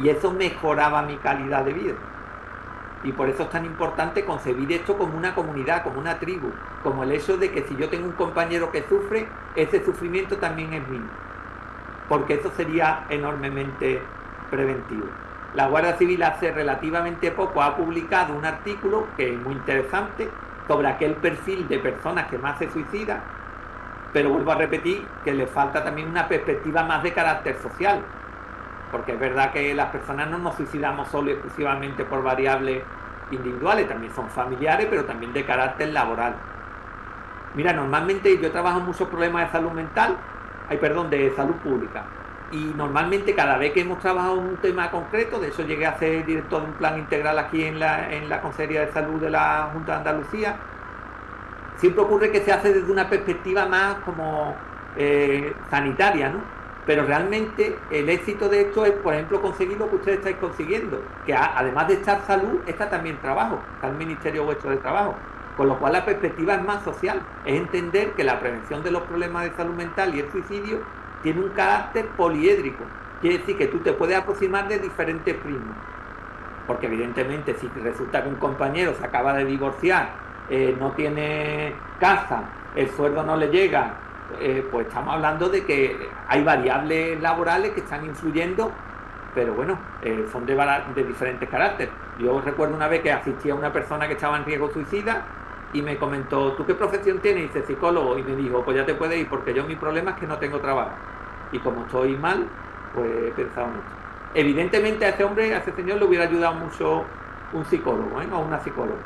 y eso mejoraba mi calidad de vida. Y por eso es tan importante concebir esto como una comunidad, como una tribu, como el hecho de que si yo tengo un compañero que sufre, ese sufrimiento también es mío, porque eso sería enormemente preventivo. La Guardia Civil hace relativamente poco ha publicado un artículo que es muy interesante sobre aquel perfil de personas que más se suicidan, pero vuelvo a repetir que le falta también una perspectiva más de carácter social, porque es verdad que las personas no nos suicidamos solo y exclusivamente por variables individuales, también son familiares, pero también de carácter laboral. Mira, normalmente yo trabajo en muchos problemas de salud mental, de salud pública, y normalmente cada vez que hemos trabajado en un tema concreto, de eso llegué a ser director de un plan integral aquí en la Consejería de Salud de la Junta de Andalucía, siempre ocurre que se hace desde una perspectiva más como sanitaria, ¿no? Pero realmente el éxito de esto es, por ejemplo, conseguir lo que ustedes estáis consiguiendo, que además de estar salud, está también trabajo, está el Ministerio vuestro de Trabajo, con lo cual la perspectiva es más social, es entender que la prevención de los problemas de salud mental y el suicidio tiene un carácter poliédrico, quiere decir que tú te puedes aproximar de diferentes prismas, porque evidentemente si resulta que un compañero se acaba de divorciar, no tiene casa, el sueldo no le llega, pues estamos hablando de que hay variables laborales que están influyendo, pero bueno, son de diferentes caracteres. Yo recuerdo una vez que asistí a una persona que estaba en riesgo suicida y me comentó, ¿tú qué profesión tienes? Y dice, psicólogo, y me dijo, pues ya te puedes ir porque yo mi problema es que no tengo trabajo y como estoy mal, pues he pensado en esto. Evidentemente a ese señor le hubiera ayudado mucho un psicólogo, o una psicóloga,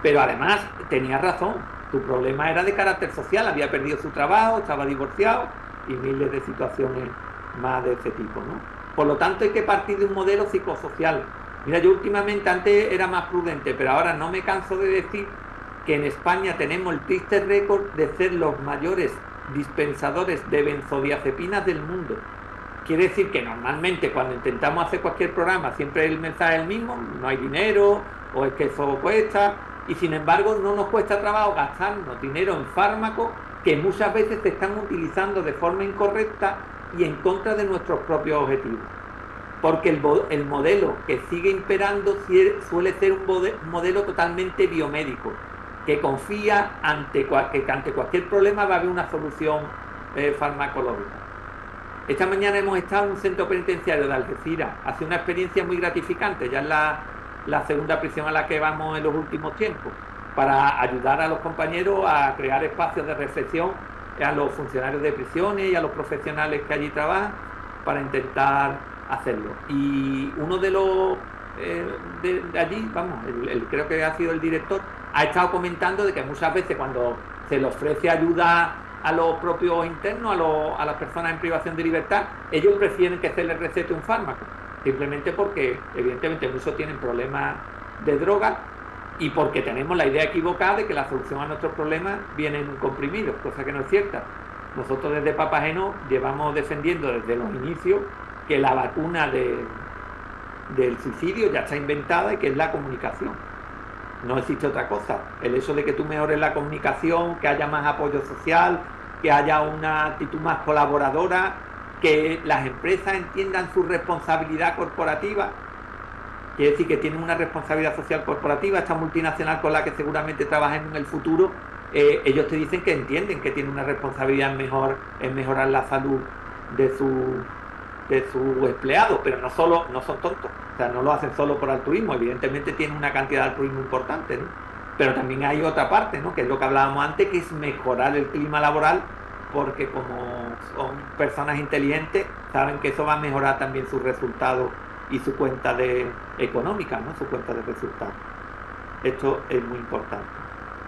pero además tenía razón. Su problema era de carácter social, había perdido su trabajo, estaba divorciado y miles de situaciones más de ese tipo, ¿no? Por lo tanto hay que partir de un modelo psicosocial. Mira, yo últimamente antes era más prudente, pero ahora no me canso de decir que en España tenemos el triste récord de ser los mayores dispensadores de benzodiazepinas del mundo. Quiere decir que normalmente cuando intentamos hacer cualquier programa siempre el mensaje es el mismo, no hay dinero, o es que eso cuesta, y sin embargo no nos cuesta trabajo gastarnos dinero en fármacos que muchas veces se están utilizando de forma incorrecta y en contra de nuestros propios objetivos. Porque el modelo que sigue imperando suele ser un modelo totalmente biomédico, que confía que ante cualquier problema va a haber una solución farmacológica. Esta mañana hemos estado en un centro penitenciario de Algeciras. Ha sido una experiencia muy gratificante, ya es la segunda prisión a la que vamos en los últimos tiempos, para ayudar a los compañeros a crear espacios de reflexión a los funcionarios de prisiones y a los profesionales que allí trabajan para intentar hacerlo. Y uno de los de allí, vamos, creo que ha sido el director, ha estado comentando de que muchas veces cuando se le ofrece ayuda a los propios internos, a las personas en privación de libertad, ellos prefieren que se les recete un fármaco, simplemente porque evidentemente muchos tienen problemas de droga y porque tenemos la idea equivocada de que la solución a nuestros problemas viene en un comprimido, cosa que no es cierta. Nosotros desde Papageno llevamos defendiendo desde los inicios que la vacuna del suicidio ya está inventada y que es la comunicación. No existe otra cosa. El hecho de que tú mejores la comunicación, que haya más apoyo social, que haya una actitud más colaboradora, que las empresas entiendan su responsabilidad corporativa, quiere decir que tienen una responsabilidad social corporativa. Esta multinacional con la que seguramente trabajen en el futuro, ellos te dicen que entienden que tienen una responsabilidad en mejorar la salud de sus empleados, pero no son tontos, o sea, no lo hacen solo por altruismo, evidentemente tienen una cantidad de altruismo importante, ¿no? Pero también hay otra parte, ¿no? Que es lo que hablábamos antes, que es mejorar el clima laboral, porque como son personas inteligentes, saben que eso va a mejorar también sus resultados y su cuenta económica, ¿no? Su cuenta de resultados. Esto es muy importante.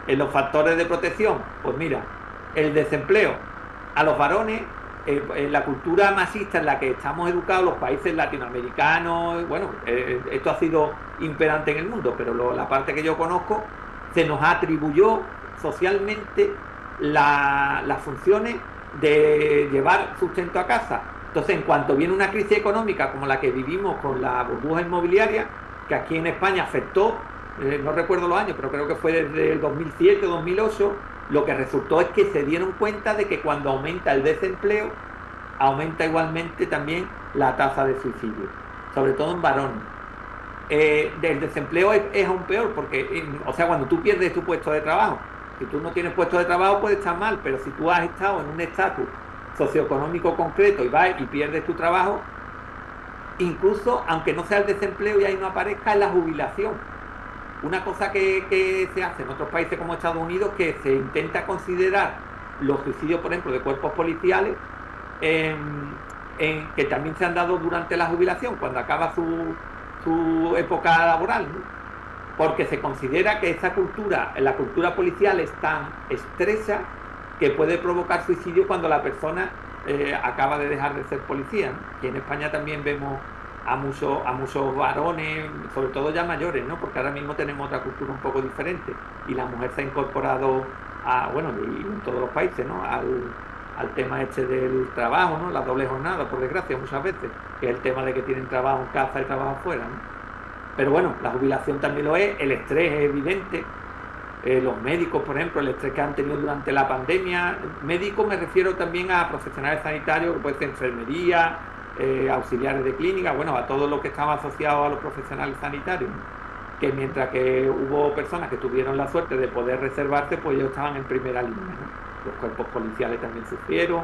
En los factores de protección, pues mira, el desempleo a los varones, en la cultura machista en la que estamos educados los países latinoamericanos, bueno, esto ha sido imperante en el mundo, pero la parte que yo conozco, se nos atribuyó socialmente las funciones de llevar sustento a casa. Entonces, en cuanto viene una crisis económica como la que vivimos con la burbuja inmobiliaria, que aquí en España afectó, no recuerdo los años, pero creo que fue desde el 2007 o 2008, lo que resultó es que se dieron cuenta de que cuando aumenta el desempleo, aumenta igualmente también la tasa de suicidio, sobre todo en varones. Del desempleo es aún peor, porque, o sea, cuando tú pierdes tu puesto de trabajo, si tú no tienes puesto de trabajo puede estar mal, pero si tú has estado en un estatus socioeconómico concreto y vas y pierdes tu trabajo, incluso aunque no sea el desempleo y ahí no aparezca, es la jubilación. Una cosa que se hace en otros países como Estados Unidos, que se intenta considerar los suicidios, por ejemplo, de cuerpos policiales, que también se han dado durante la jubilación, cuando acaba su época laboral, ¿no? Porque se considera que la cultura policial es tan estrecha que puede provocar suicidio cuando la persona acaba de dejar de ser policía, ¿no? Y en España también vemos a muchos varones, sobre todo ya mayores, ¿no? Porque ahora mismo tenemos otra cultura un poco diferente y la mujer se ha incorporado y en todos los países, ¿no? Al tema del trabajo, ¿no? La doble jornada, por desgracia, muchas veces, que es el tema de que tienen trabajo en casa y trabajo fuera, ¿no? Pero bueno, la jubilación también lo es, el estrés es evidente, los médicos, por ejemplo, el estrés que han tenido durante la pandemia. Médicos me refiero también a profesionales sanitarios, que puede ser enfermería, auxiliares de clínica, bueno, a todo lo que estaba asociado a los profesionales sanitarios, ¿no? Que mientras que hubo personas que tuvieron la suerte de poder reservarse, pues ellos estaban en primera línea, ¿no? Los cuerpos policiales también sufrieron,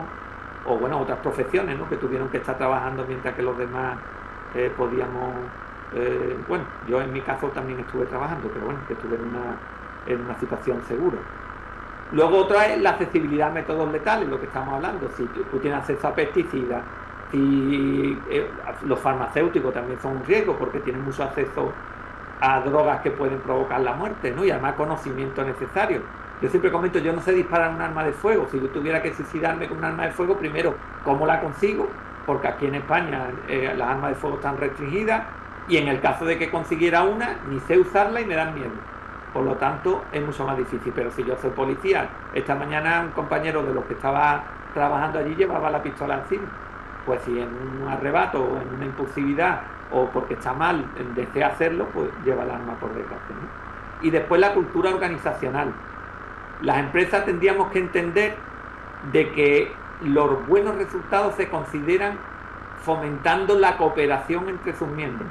o bueno, otras profesiones, ¿no? Que tuvieron que estar trabajando mientras que los demás podíamos... bueno, yo en mi caso también estuve trabajando, pero bueno, que estuve en una situación segura. Luego otra es la accesibilidad a métodos letales, lo que estamos hablando. Si tú tienes acceso a pesticidas, si los farmacéuticos también son un riesgo porque tienen mucho acceso a drogas que pueden provocar la muerte, ¿no? Y además conocimiento necesario. Yo siempre comento, yo no sé disparar un arma de fuego. Si yo tuviera que suicidarme con un arma de fuego, primero, ¿cómo la consigo? Porque aquí en España las armas de fuego están restringidas, y en el caso de que consiguiera una, ni sé usarla y me dan miedo. Por lo tanto, es mucho más difícil. Pero si yo soy policía, esta mañana un compañero de los que estaba trabajando allí llevaba la pistola encima. Pues si en un arrebato o en una impulsividad o porque está mal, desea hacerlo, pues lleva el arma por desgracia, ¿no? Y después la cultura organizacional. Las empresas tendríamos que entender de que los buenos resultados se consideran fomentando la cooperación entre sus miembros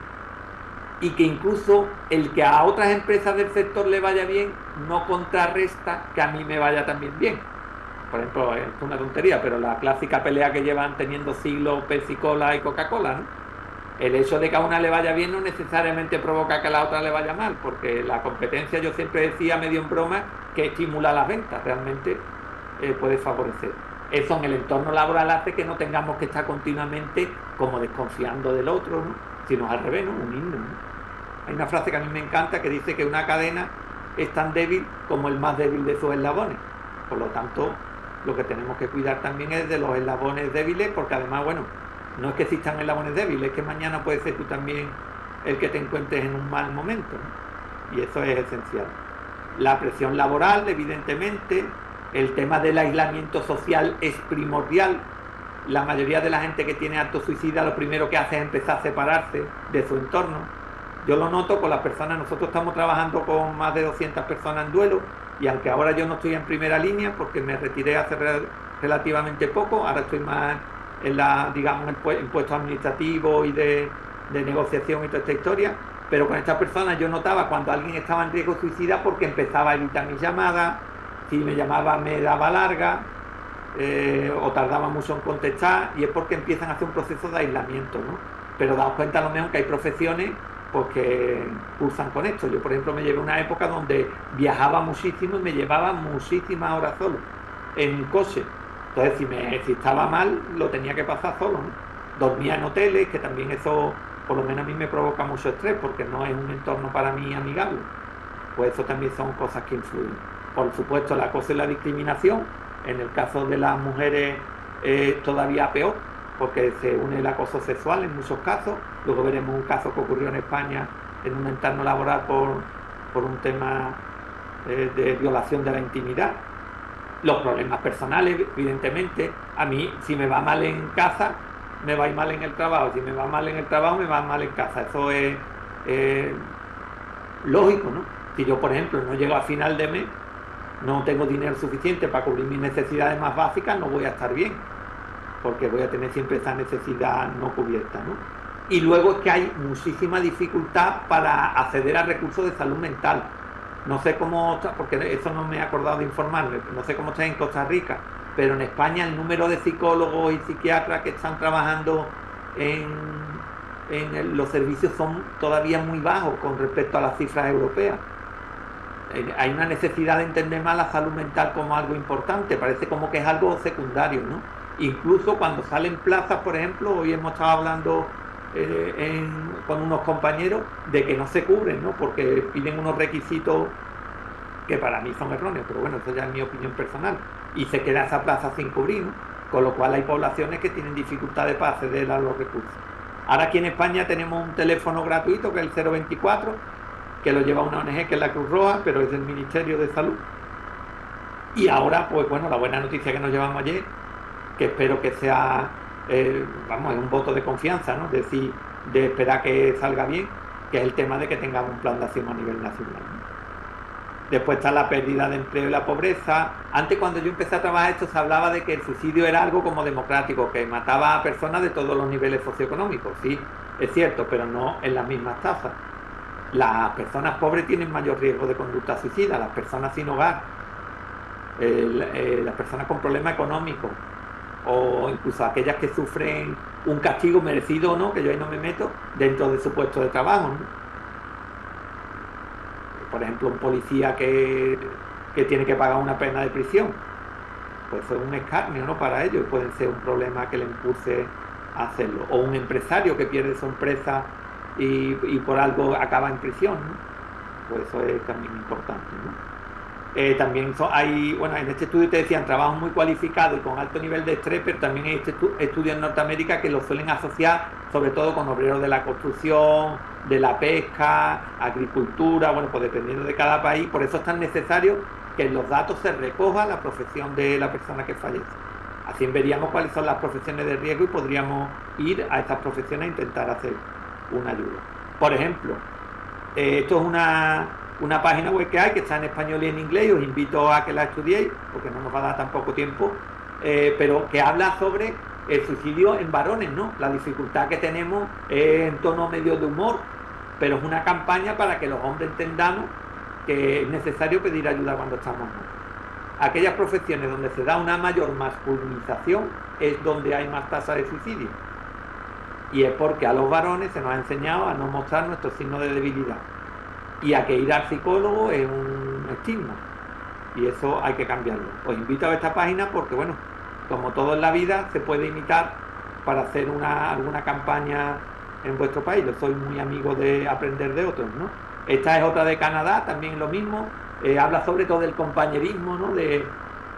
y que incluso el que a otras empresas del sector le vaya bien no contrarresta que a mí me vaya también bien. Por ejemplo, es una tontería, pero la clásica pelea que llevan teniendo siglos Pepsi Cola y Coca-Cola, ¿no? El hecho de que a una le vaya bien no necesariamente provoca que a la otra le vaya mal, porque la competencia, yo siempre decía medio en broma, que estimula las ventas, realmente puede favorecer. Eso en el entorno laboral hace que no tengamos que estar continuamente como desconfiando del otro, ¿no? Sino al revés, ¿no? Unirnos, ¿no? Hay una frase que a mí me encanta que dice que una cadena es tan débil como el más débil de sus eslabones. Por lo tanto, lo que tenemos que cuidar también es de los eslabones débiles, porque además, bueno, no es que existan eslabones débiles, es que mañana puede ser tú también el que te encuentres en un mal momento, ¿no? Y eso es esencial. La presión laboral, evidentemente, el tema del aislamiento social es primordial. La mayoría de la gente que tiene acto suicida lo primero que hace es empezar a separarse de su entorno. Yo lo noto con las personas, nosotros estamos trabajando con más de 200 personas en duelo y aunque ahora yo no estoy en primera línea porque me retiré hace relativamente poco, ahora estoy más en en puestos administrativos y de negociación y toda esta historia, pero con estas personas yo notaba cuando alguien estaba en riesgo suicida porque empezaba a evitar mis llamadas, si me llamaba me daba larga, o tardaba mucho en contestar, y es porque empiezan a hacer un proceso de aislamiento, ¿no? Pero daos cuenta a lo mejor que hay profesiones pues, que cursan con esto. Yo, por ejemplo, me llevé una época donde viajaba muchísimo y me llevaba muchísimas horas solo en coche. Entonces, si estaba mal, lo tenía que pasar solo, ¿no? Dormía en hoteles, que también eso, por lo menos a mí me provoca mucho estrés, porque no es un entorno para mí amigable. Pues eso también son cosas que influyen. Por supuesto, el acoso y la discriminación. En el caso de las mujeres todavía peor, porque se une el acoso sexual en muchos casos. Luego veremos un caso que ocurrió en España en un entorno laboral por un tema de violación de la intimidad. Los problemas personales, evidentemente. A mí, si me va mal en casa, me va a ir mal en el trabajo. Si me va mal en el trabajo, me va mal en casa. Eso es lógico, ¿no? Si yo, por ejemplo, no llego a final de mes, no tengo dinero suficiente para cubrir mis necesidades más básicas, no voy a estar bien, porque voy a tener siempre esa necesidad no cubierta, ¿no? Y luego es que hay muchísima dificultad para acceder a recursos de salud mental. No sé cómo, porque eso no me he acordado de informarme, no sé cómo está en Costa Rica, pero en España el número de psicólogos y psiquiatras que están trabajando en los servicios son todavía muy bajos con respecto a las cifras europeas. Hay una necesidad de entender más la salud mental como algo importante, parece como que es algo secundario, ¿no? Incluso cuando salen plazas, por ejemplo, hoy hemos estado hablando con unos compañeros de que no se cubren, ¿no? Porque piden unos requisitos que para mí son erróneos, pero bueno, eso ya es mi opinión personal, y se queda esa plaza sin cubrir, ¿no? Con lo cual hay poblaciones que tienen dificultades para acceder a los recursos. Ahora aquí en España tenemos un teléfono gratuito que es el 024, que lo lleva una ONG que es la Cruz Roja, pero es del Ministerio de Salud. Y ahora, pues bueno, la buena noticia que nos llevamos ayer, que espero que sea, es un voto de confianza, ¿no? Es decir, de esperar que salga bien, que es el tema de que tengamos un plan de acción a nivel nacional, ¿no? Después está la pérdida de empleo y la pobreza. Antes, cuando yo empecé a trabajar esto, se hablaba de que el suicidio era algo como democrático, que mataba a personas de todos los niveles socioeconómicos. Sí, es cierto, pero no en las mismas tasas. Las personas pobres tienen mayor riesgo de conducta suicida, las personas sin hogar, las personas con problemas económicos, o incluso aquellas que sufren un castigo merecido o no, que yo ahí no me meto, dentro de su puesto de trabajo, ¿no? Por ejemplo, un policía que tiene que pagar una pena de prisión, pues es un escarnio, ¿no? Para ellos, puede ser un problema que le impulse a hacerlo. O un empresario que pierde su empresa y por algo acaba en prisión, ¿no? Pues eso es también importante, ¿no? También hay, bueno, en este estudio te decían trabajos muy cualificados y con alto nivel de estrés, pero también hay estudios en Norteamérica que lo suelen asociar sobre todo con obreros de la construcción, de la pesca, agricultura, bueno, pues dependiendo de cada país. Por eso es tan necesario que en los datos se recoja la profesión de la persona que fallece. Así veríamos cuáles son las profesiones de riesgo y podríamos ir a estas profesiones a intentar hacer una ayuda. Por ejemplo, esto es una página web que hay, que está en español y en inglés, y os invito a que la estudiéis, porque no nos va a dar tan poco tiempo, pero que habla sobre el suicidio en varones, ¿no? La dificultad que tenemos en tono medio de humor, pero es una campaña para que los hombres entendamos que es necesario pedir ayuda cuando estamos mal. Aquellas profesiones donde se da una mayor masculinización es donde hay más tasa de suicidio. Y es porque a los varones se nos ha enseñado a no mostrar nuestros signos de debilidad. Y a que ir al psicólogo es un estigma. Y eso hay que cambiarlo. Os invito a ver esta página porque, bueno, como todo en la vida, se puede imitar para hacer alguna campaña en vuestro país. Yo soy muy amigo de aprender de otros, ¿no? Esta es otra de Canadá, también lo mismo. Habla sobre todo del compañerismo, ¿no? De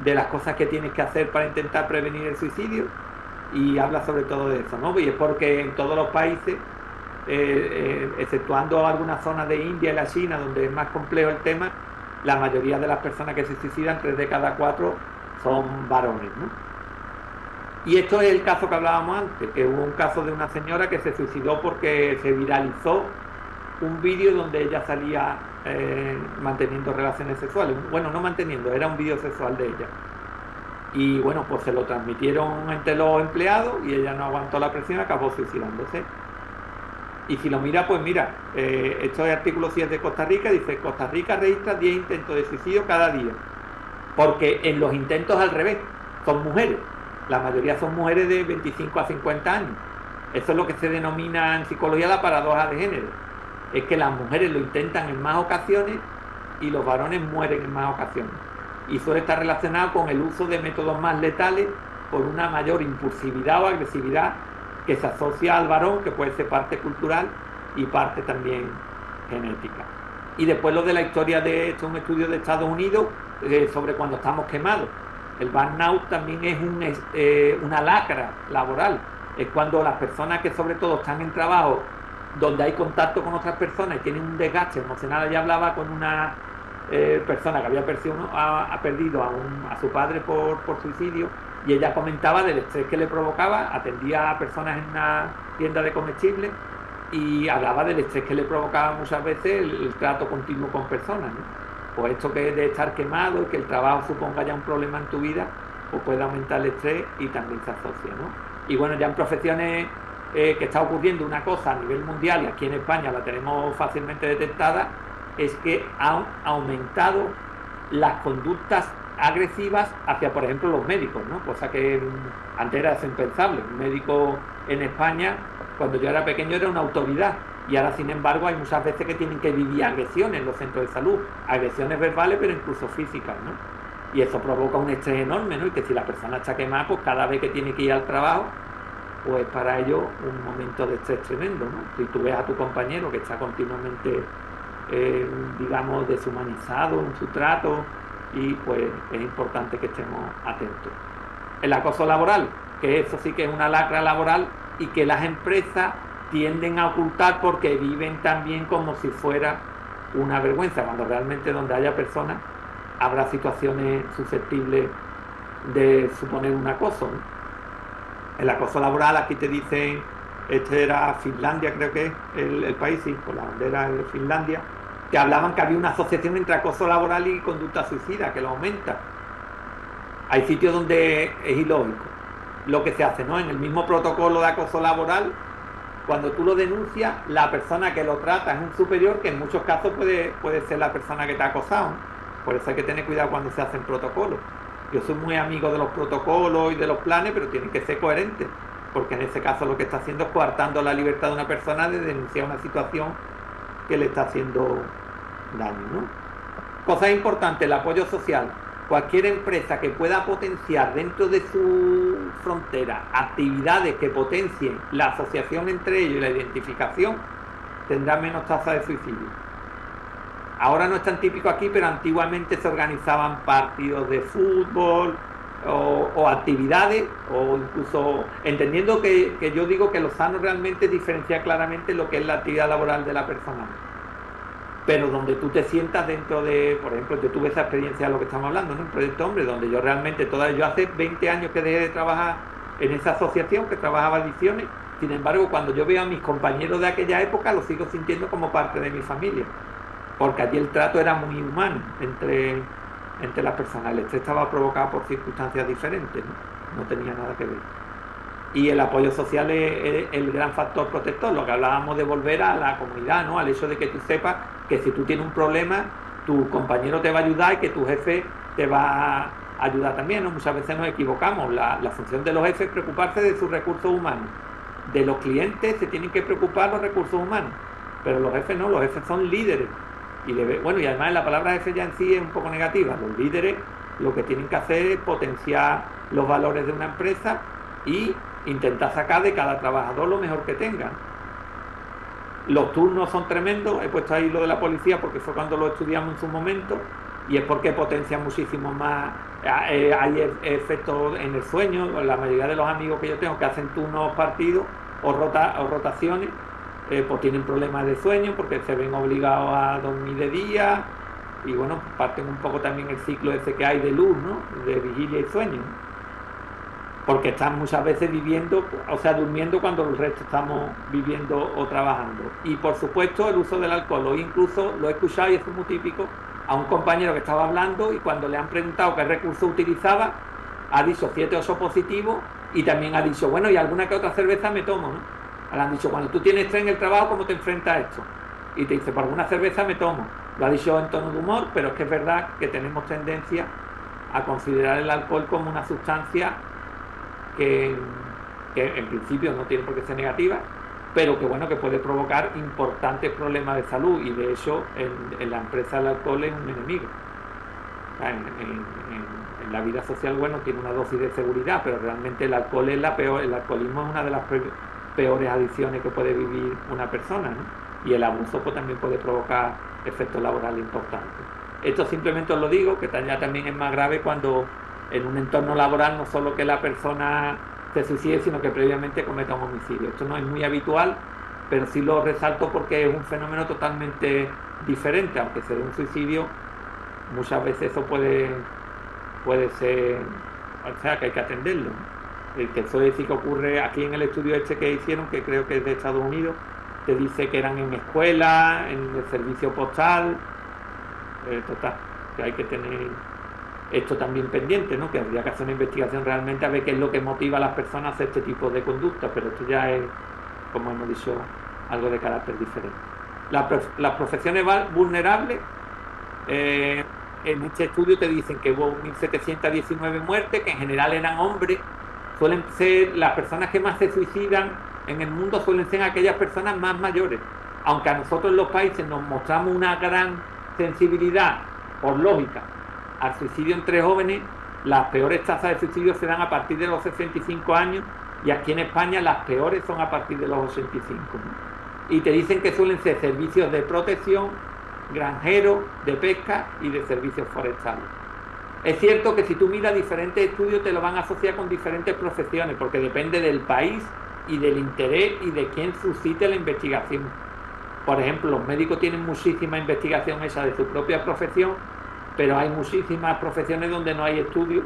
las cosas que tienes que hacer para intentar prevenir el suicidio. Y habla sobre todo de eso, ¿no? Y es porque en todos los países, exceptuando algunas zonas de India y la China, donde es más complejo el tema, la mayoría de las personas que se suicidan, 3 de cada 4, son varones, ¿no? Y esto es el caso que hablábamos antes, que hubo un caso de una señora que se suicidó porque se viralizó un vídeo donde ella salía manteniendo relaciones sexuales. Bueno, no manteniendo, era un vídeo sexual de ella. Y bueno, pues se lo transmitieron entre los empleados y ella no aguantó la presión y acabó suicidándose. Y si lo mira, pues mira, esto es artículo 7 de Costa Rica, dice: Costa Rica registra 10 intentos de suicidio cada día. Porque en los intentos al revés, son mujeres. La mayoría son mujeres de 25 a 50 años. Eso es lo que se denomina en psicología la paradoja de género. Es que las mujeres lo intentan en más ocasiones y los varones mueren en más ocasiones. Y suele estar relacionado con el uso de métodos más letales por una mayor impulsividad o agresividad que se asocia al varón, que puede ser parte cultural y parte también genética. Y después lo de la historia de esto, un estudio de Estados Unidos sobre cuando estamos quemados. El burnout también es una lacra laboral. Es cuando las personas que sobre todo están en trabajo donde hay contacto con otras personas y tienen un desgaste emocional. Ella hablaba con una persona que había perdido a su padre por suicidio, y ella comentaba del estrés que le provocaba. Atendía a personas en una tienda de comestibles y hablaba del estrés que le provocaba muchas veces el trato continuo con personas, ¿no? Pues esto que es de estar quemado y que el trabajo suponga ya un problema en tu vida, pues puede aumentar el estrés y también se asocia, ¿no? Y bueno, ya en profesiones que está ocurriendo una cosa a nivel mundial, y aquí en España la tenemos fácilmente detectada, es que han aumentado las conductas agresivas hacia, por ejemplo, los médicos, ¿no? Cosa que antes era impensable. Un médico en España, cuando yo era pequeño, era una autoridad, y ahora, sin embargo, hay muchas veces que tienen que vivir agresiones en los centros de salud, agresiones verbales, pero incluso físicas, ¿no? Y eso provoca un estrés enorme, ¿no? Y que si la persona está quemada, pues cada vez que tiene que ir al trabajo, pues para ello un momento de estrés tremendo, ¿no? Si tú ves a tu compañero que está continuamente, digamos, deshumanizado en su trato, y pues es importante que estemos atentos. El acoso laboral, que eso sí que es una lacra laboral y que las empresas tienden a ocultar porque viven también como si fuera una vergüenza, cuando realmente donde haya personas habrá situaciones susceptibles de suponer un acoso, ¿no? El acoso laboral, aquí te dicen, este era Finlandia, creo que es el país, sí, con la bandera de Finlandia, que hablaban que había una asociación entre acoso laboral y conducta suicida, que lo aumenta. Hay sitios donde es ilógico lo que se hace, ¿no? En el mismo protocolo de acoso laboral, cuando tú lo denuncias, la persona que lo trata es un superior, que en muchos casos puede ser la persona que te ha acosado, ¿no? Por eso hay que tener cuidado cuando se hacen protocolos. Yo soy muy amigo de los protocolos y de los planes, pero tienen que ser coherentes, porque en ese caso lo que está haciendo es coartando la libertad de una persona de denunciar una situación que le está haciendo daño, ¿no? Cosas importantes, el apoyo social. Cualquier empresa que pueda potenciar dentro de su frontera actividades que potencien la asociación entre ellos y la identificación, tendrá menos tasa de suicidio. Ahora no es tan típico aquí, pero antiguamente se organizaban partidos de fútbol o actividades, o incluso entendiendo que yo digo que lo sano realmente diferencia claramente lo que es la actividad laboral de la persona, pero donde tú te sientas dentro de, por ejemplo, yo tuve esa experiencia de lo que estamos hablando, ¿no? En Proyecto Hombre, donde yo realmente, yo hace 20 años que dejé de trabajar en esa asociación, que trabajaba adicciones. Sin embargo, cuando yo veo a mis compañeros de aquella época, los sigo sintiendo como parte de mi familia, porque allí el trato era muy humano entre las personas. El estrés estaba provocado por circunstancias diferentes, no tenía nada que ver. Y el apoyo social es el gran factor protector, lo que hablábamos de volver a la comunidad, ¿no? Al hecho de que tú sepas que si tú tienes un problema, tu compañero te va a ayudar y que tu jefe te va a ayudar también, ¿no? Muchas veces nos equivocamos. La función de los jefes es preocuparse de sus recursos humanos. De los clientes se tienen que preocupar los recursos humanos, pero los jefes no, los jefes son líderes. Y además la palabra jefe ya en sí es un poco negativa. Los líderes lo que tienen que hacer es potenciar los valores de una empresa y intentar sacar de cada trabajador lo mejor que tengan. Los turnos son tremendos. He puesto ahí lo de la policía porque fue cuando lo estudiamos en su momento, y es porque potencian muchísimo más. Hay efectos en el sueño. La mayoría de los amigos que yo tengo que hacen turnos partidos o rotaciones, pues tienen problemas de sueño porque se ven obligados a dormir de día, y bueno, parten un poco también el ciclo ese que hay de luz, ¿no? De vigilia y sueño, porque están muchas veces durmiendo cuando el resto estamos viviendo o trabajando. Y por supuesto el uso del alcohol. Hoy incluso lo he escuchado, y es muy típico, a un compañero que estaba hablando, y cuando le han preguntado qué recurso utilizaba, ha dicho 7 o 8 positivos, y también ha dicho, bueno, y alguna que otra cerveza me tomo, ¿no? Le han dicho, cuando tú tienes estrés en el trabajo, ¿cómo te enfrentas a esto? Y te dice, por alguna cerveza me tomo. Lo ha dicho en tono de humor, pero es que es verdad que tenemos tendencia a considerar el alcohol como una sustancia que en principio no tiene por qué ser negativa, pero que bueno, que puede provocar importantes problemas de salud, y de hecho en la empresa el alcohol es un enemigo. En la vida social, bueno, tiene una dosis de seguridad, pero realmente el alcohol es la peor. El alcoholismo es una de las peores adicciones que puede vivir una persona, ¿no? Y el abuso pues también puede provocar efectos laborales importantes. Esto simplemente os lo digo, que ya también es más grave cuando en un entorno laboral no solo que la persona se suicide, sino que previamente cometa un homicidio. Esto no es muy habitual, pero sí lo resalto porque es un fenómeno totalmente diferente. Aunque sea un suicidio, muchas veces eso puede ser, o sea, que hay que atenderlo. El que suele decir que ocurre aquí en el estudio este que hicieron, que creo que es de Estados Unidos, te dice que eran en escuelas, en el servicio postal, total, que hay que tener esto también pendiente, ¿no? Que habría que hacer una investigación realmente a ver qué es lo que motiva a las personas a hacer este tipo de conducta, pero esto ya es, como hemos dicho, algo de carácter diferente. Las profesiones vulnerables, en este estudio te dicen que hubo 1.719 muertes, que en general eran hombres. Suelen ser las personas que más se suicidan en el mundo, suelen ser aquellas personas más mayores. Aunque a nosotros en los países nos mostramos una gran sensibilidad, por lógica, al suicidio entre jóvenes, las peores tasas de suicidio se dan a partir de los 65 años, y aquí en España las peores son a partir de los 85, ¿no? Y te dicen que suelen ser servicios de protección, granjeros, de pesca y de servicios forestales. Es cierto que si tú miras diferentes estudios te lo van a asociar con diferentes profesiones, porque depende del país y del interés y de quién suscite la investigación. Por ejemplo, los médicos tienen muchísima investigación hecha de su propia profesión, pero hay muchísimas profesiones donde no hay estudios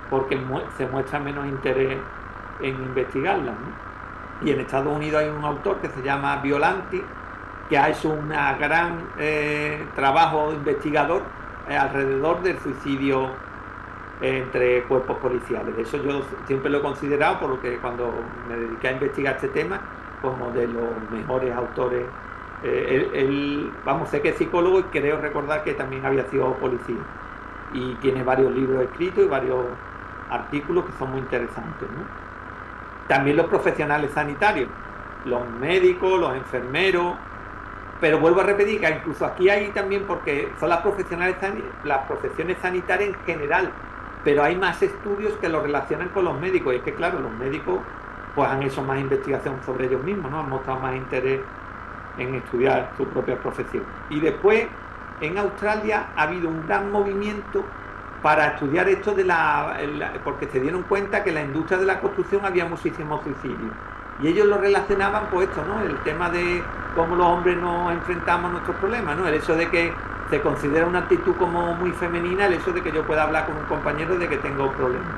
porque se muestra menos interés en investigarlas, ¿no? Y en Estados Unidos hay un autor que se llama Violanti, que ha hecho un gran trabajo investigador alrededor del suicidio entre cuerpos policiales. De eso yo siempre lo he considerado, por lo que cuando me dediqué a investigar este tema, como de los mejores autores. Sé que es psicólogo, y creo recordar que también había sido policía, y tiene varios libros escritos y varios artículos que son muy interesantes, ¿no? También los profesionales sanitarios, los médicos, los enfermeros, pero vuelvo a repetir que incluso aquí hay también, porque son las profesiones sanitarias en general, pero hay más estudios que lo relacionan con los médicos. Y es que claro, los médicos pues han hecho más investigación sobre ellos mismos, ¿no? Han mostrado más interés en estudiar su propia profesión. Y después en Australia ha habido un gran movimiento para estudiar esto porque se dieron cuenta que en la industria de la construcción había muchísimos suicidios. Y ellos lo relacionaban pues esto, ¿no? El tema de cómo los hombres nos enfrentamos a nuestros problemas, ¿no? El hecho de que se considera una actitud como muy femenina, el hecho de que yo pueda hablar con un compañero de que tengo problemas.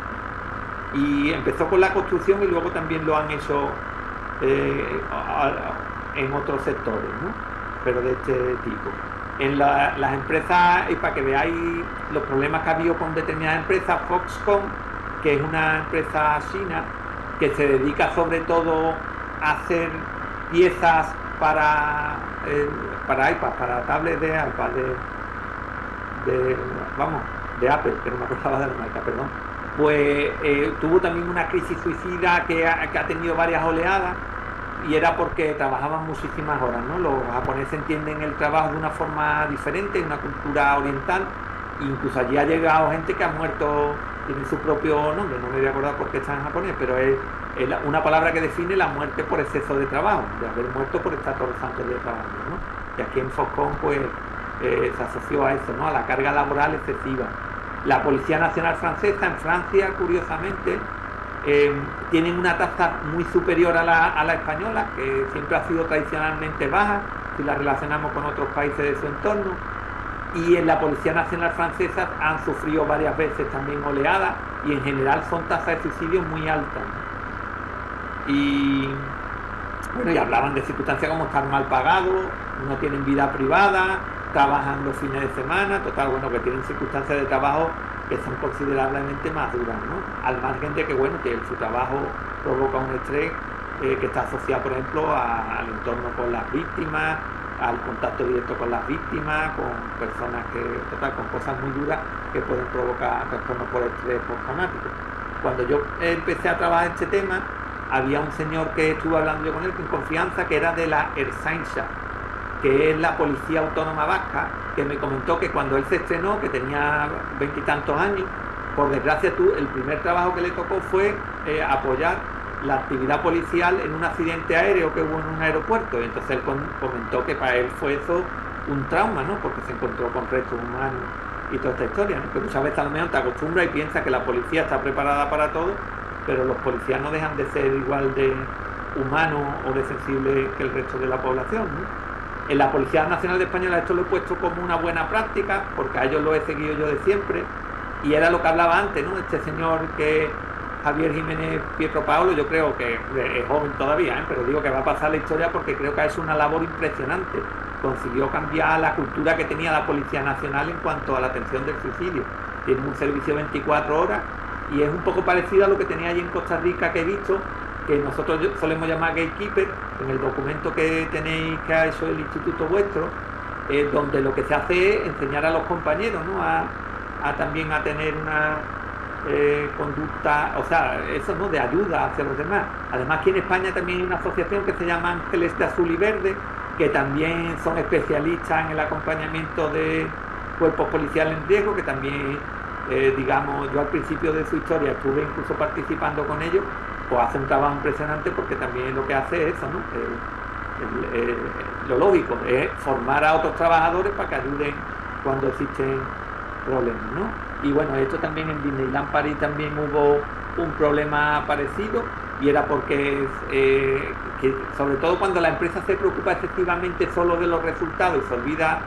Y empezó con la construcción y luego también lo han hecho en otros sectores, ¿no? Pero de este tipo. En las empresas, y para que veáis los problemas que ha habido con determinadas empresas, Foxconn, que es una empresa china que se dedica sobre todo a hacer piezas para iPad, para tablets de iPad, de Apple, que no me acordaba de la marca, perdón. Pues tuvo también una crisis suicida que ha tenido varias oleadas, y era porque trabajaban muchísimas horas, ¿no? Los japoneses entienden el trabajo de una forma diferente, una cultura oriental, incluso allí ha llegado gente que ha muerto, tiene su propio nombre, no me voy a acordar por qué está en japonés, pero es una palabra que define la muerte por exceso de trabajo, de haber muerto por estar todos los santos días trabajando, ¿no? Y aquí en Foxconn pues se asoció a eso, ¿no? A la carga laboral excesiva. La Policía Nacional Francesa, en Francia, curiosamente, tienen una tasa muy superior a la española, que siempre ha sido tradicionalmente baja si la relacionamos con otros países de su entorno, y en la Policía Nacional Francesa han sufrido varias veces también oleadas, y en general son tasas de suicidio muy altas, ¿no? Y bueno, y hablaban de circunstancias como estar mal pagados, no tienen vida privada, trabajan los fines de semana, total, bueno, que tienen circunstancias de trabajo que son considerablemente más duras, ¿no? Al margen de que, bueno, que su trabajo provoca un estrés que está asociado, por ejemplo, al entorno con las víctimas, al contacto directo con las víctimas, con personas con cosas muy duras que pueden provocar trastornos por estrés postraumático. Cuando yo empecé a trabajar este tema, había un señor que estuve hablando yo con él en confianza, que era de la Ertzaintza, que es la Policía Autónoma Vasca, que me comentó que cuando él se estrenó, que tenía 20 y tantos años, por desgracia el primer trabajo que le tocó fue apoyar la actividad policial en un accidente aéreo que hubo en un aeropuerto, y entonces él comentó que para él fue eso un trauma, ¿no? Porque se encontró con restos humanos y toda esta historia, ¿no? Que muchas veces a lo mejor te acostumbras y piensas que la policía está preparada para todo, pero los policías no dejan de ser igual de humanos o de sensibles que el resto de la población, ¿no? En la Policía Nacional de Española esto lo he puesto como una buena práctica, porque a ellos lo he seguido yo de siempre, y era lo que hablaba antes, ¿no? Este señor que Javier Jiménez Pietro Paolo, yo creo que es joven todavía, pero digo que va a pasar la historia porque creo que ha hecho una labor impresionante. Consiguió cambiar la cultura que tenía la Policía Nacional en cuanto a la atención del suicidio. Tiene un servicio 24 horas y es un poco parecido a lo que tenía allí en Costa Rica, que he visto, que nosotros solemos llamar gatekeeper, en el documento que tenéis, que ha hecho el instituto vuestro, donde lo que se hace es enseñar a los compañeros, ¿no? a también a tener una conducta, o sea, eso, ¿no? De ayuda hacia los demás. Además, aquí en España también hay una asociación que se llama Ángeles de Azul y Verde, que también son especialistas en el acompañamiento de cuerpos policiales en riesgo, que también, digamos, yo al principio de su historia estuve incluso participando con ellos, pues hace un trabajo impresionante, porque también lo que hace es eso, ¿no? Lo lógico es formar a otros trabajadores para que ayuden cuando existen problemas, ¿no? Y bueno, esto también en Disneyland París también hubo un problema parecido, y era porque que sobre todo cuando la empresa se preocupa excesivamente solo de los resultados y se olvida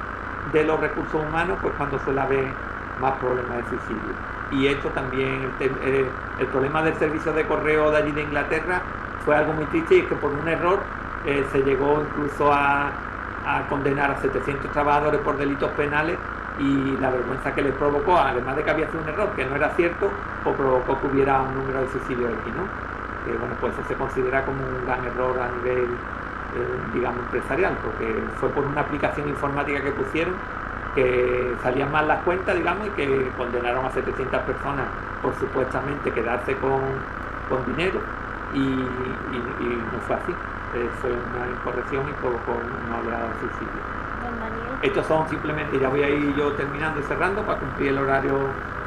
de los recursos humanos, pues cuando suele haber más problemas de suicidio. Y esto también, el problema del servicio de correo de allí de Inglaterra fue algo muy triste, y es que por un error se llegó incluso a condenar a 700 trabajadores por delitos penales, y la vergüenza que les provocó, además de que había sido un error que no era cierto, pues provocó que hubiera un número de suicidios aquí, ¿no? Que bueno, pues eso se considera como un gran error a nivel, digamos, empresarial, porque fue por una aplicación informática que pusieron, que salían mal las cuentas, digamos, y que condenaron a 700 personas por supuestamente quedarse con dinero, y no fue así. Fue una incorrección y provocó una oleada de suicidio. Estos son simplemente, ya voy a ir yo terminando y cerrando para cumplir el horario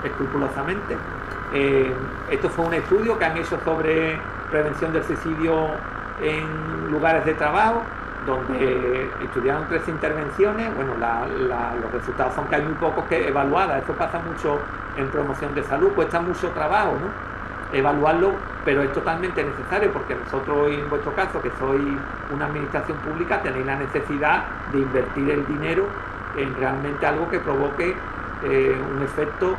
escrupulosamente. Esto fue un estudio que han hecho sobre prevención del suicidio en lugares de trabajo, donde estudiaron 13 intervenciones. Bueno, los resultados son que hay muy pocos que evaluadas. Esto pasa mucho en promoción de salud, cuesta mucho trabajo, ¿no?, evaluarlo, pero es totalmente necesario, porque nosotros, en vuestro caso, que sois una administración pública, tenéis la necesidad de invertir el dinero en realmente algo que provoque un efecto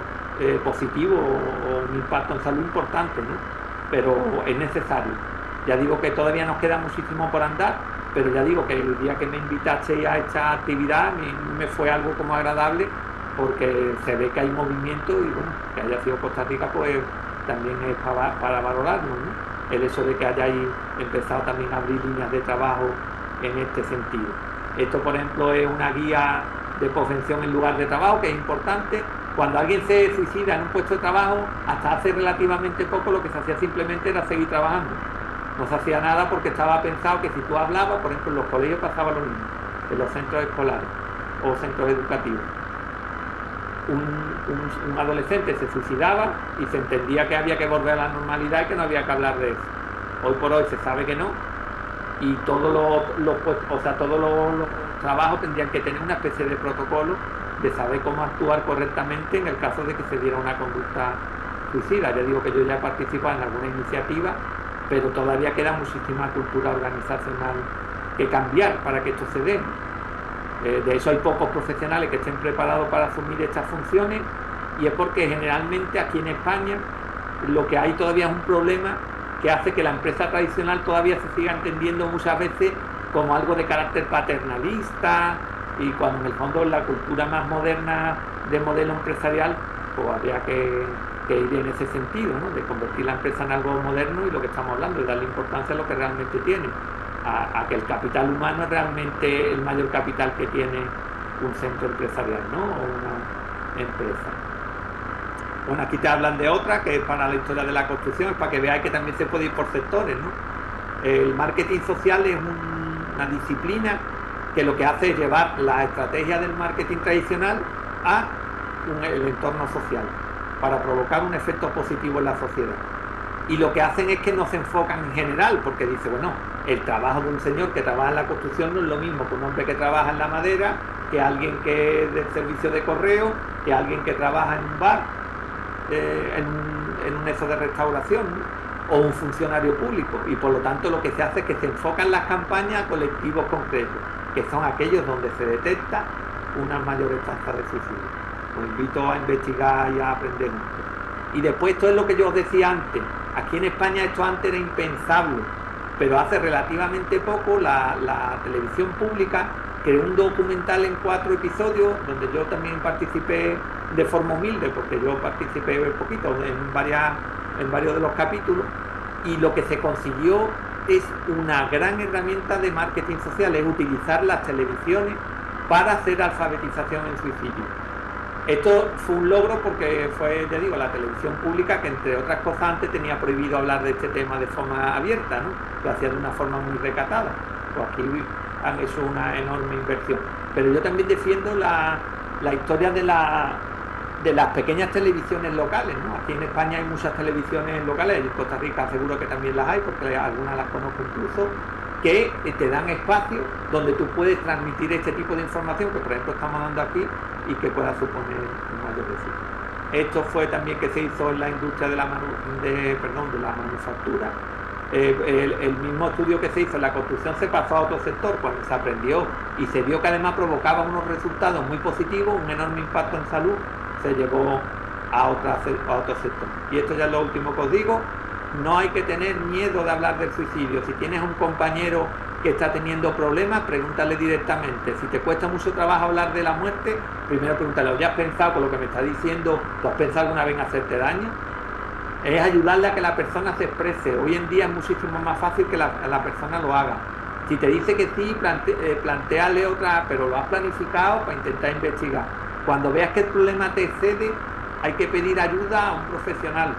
positivo o un impacto en salud importante, ¿no? Pero es necesario. Ya digo que todavía nos queda muchísimo por andar, pero ya digo que el día que me invitasteis a esta actividad me fue algo como agradable, porque se ve que hay movimiento y bueno, que haya sido Costa Rica, pues también es para valorarlo, ¿no? El hecho de que hayáis empezado también a abrir líneas de trabajo en este sentido. Esto, por ejemplo, es una guía de prevención en lugar de trabajo, que es importante. Cuando alguien se suicida en un puesto de trabajo, hasta hace relativamente poco lo que se hacía simplemente era seguir trabajando. No se hacía nada porque estaba pensado que si tú hablabas, por ejemplo, en los colegios pasaba lo mismo, en los centros escolares o centros educativos. Un adolescente se suicidaba y se entendía que había que volver a la normalidad y que no había que hablar de eso. Hoy por hoy se sabe que no, y todos los trabajos tendrían que tener una especie de protocolo de saber cómo actuar correctamente en el caso de que se diera una conducta suicida. Ya digo que yo ya he participado en alguna iniciativa, pero todavía queda muchísima cultura organizacional que cambiar para que esto se dé. De eso hay pocos profesionales que estén preparados para asumir estas funciones, y es porque generalmente aquí en España lo que hay todavía es un problema que hace que la empresa tradicional todavía se siga entendiendo muchas veces como algo de carácter paternalista, y cuando en el fondo la cultura más moderna de modelo empresarial, pues habría que ir en ese sentido, ¿no?, de convertir la empresa en algo moderno, y lo que estamos hablando es darle importancia a lo que realmente tiene, a que el capital humano es realmente el mayor capital que tiene un centro empresarial, ¿no?, o una empresa. Bueno, aquí te hablan de otra, que es para la historia de la construcción, es para que veáis que también se puede ir por sectores, ¿no? El marketing social es una disciplina que lo que hace es llevar la estrategia del marketing tradicional a el entorno social, para provocar un efecto positivo en la sociedad. Y lo que hacen es que no se enfocan en general, porque dice, bueno, el trabajo de un señor que trabaja en la construcción no es lo mismo que un hombre que trabaja en la madera, que alguien que es del servicio de correo, que alguien que trabaja en un bar, en un eso de restauración, ¿no?, o un funcionario público. Y por lo tanto lo que se hace es que se enfocan las campañas a colectivos concretos, que son aquellos donde se detecta una mayor tasa de suicidio. Os invito a investigar y a aprender mucho. Y después, esto es lo que yo os decía antes. Aquí en España esto antes era impensable, pero hace relativamente poco la televisión pública creó un documental en 4 episodios, donde yo también participé de forma humilde, porque yo participé un poquito en varios de los capítulos, y lo que se consiguió es una gran herramienta de marketing social, es utilizar las televisiones para hacer alfabetización en suicidio. Esto fue un logro porque fue, ya digo, la televisión pública, que entre otras cosas antes tenía prohibido hablar de este tema de forma abierta, ¿no?, lo hacía de una forma muy recatada. Pues aquí han hecho una enorme inversión. Pero yo también defiendo la historia de las pequeñas televisiones locales, ¿no? Aquí en España hay muchas televisiones locales, en Costa Rica seguro que también las hay, porque algunas las conozco incluso, que te dan espacio donde tú puedes transmitir este tipo de información que por ejemplo estamos dando aquí, y que pueda suponer un mayor éxito. Esto fue también que se hizo en la industria de la manufactura. El mismo estudio que se hizo en la construcción se pasó a otro sector cuando se aprendió y se vio que además provocaba unos resultados muy positivos, un enorme impacto en salud, se llevó a otro sector. Y esto ya es lo último que os digo. No hay que tener miedo de hablar del suicidio. Si tienes un compañero que está teniendo problemas, pregúntale directamente. Si te cuesta mucho trabajo hablar de la muerte, primero pregúntale, ¿ya has pensado con lo que me está diciendo? ¿Tú has pensado alguna vez en hacerte daño? Es ayudarle a que la persona se exprese. Hoy en día es muchísimo más fácil que la persona lo haga. Si te dice que sí, plantéale otra, pero lo has planificado para intentar investigar. Cuando veas que el problema te excede, hay que pedir ayuda a un profesional.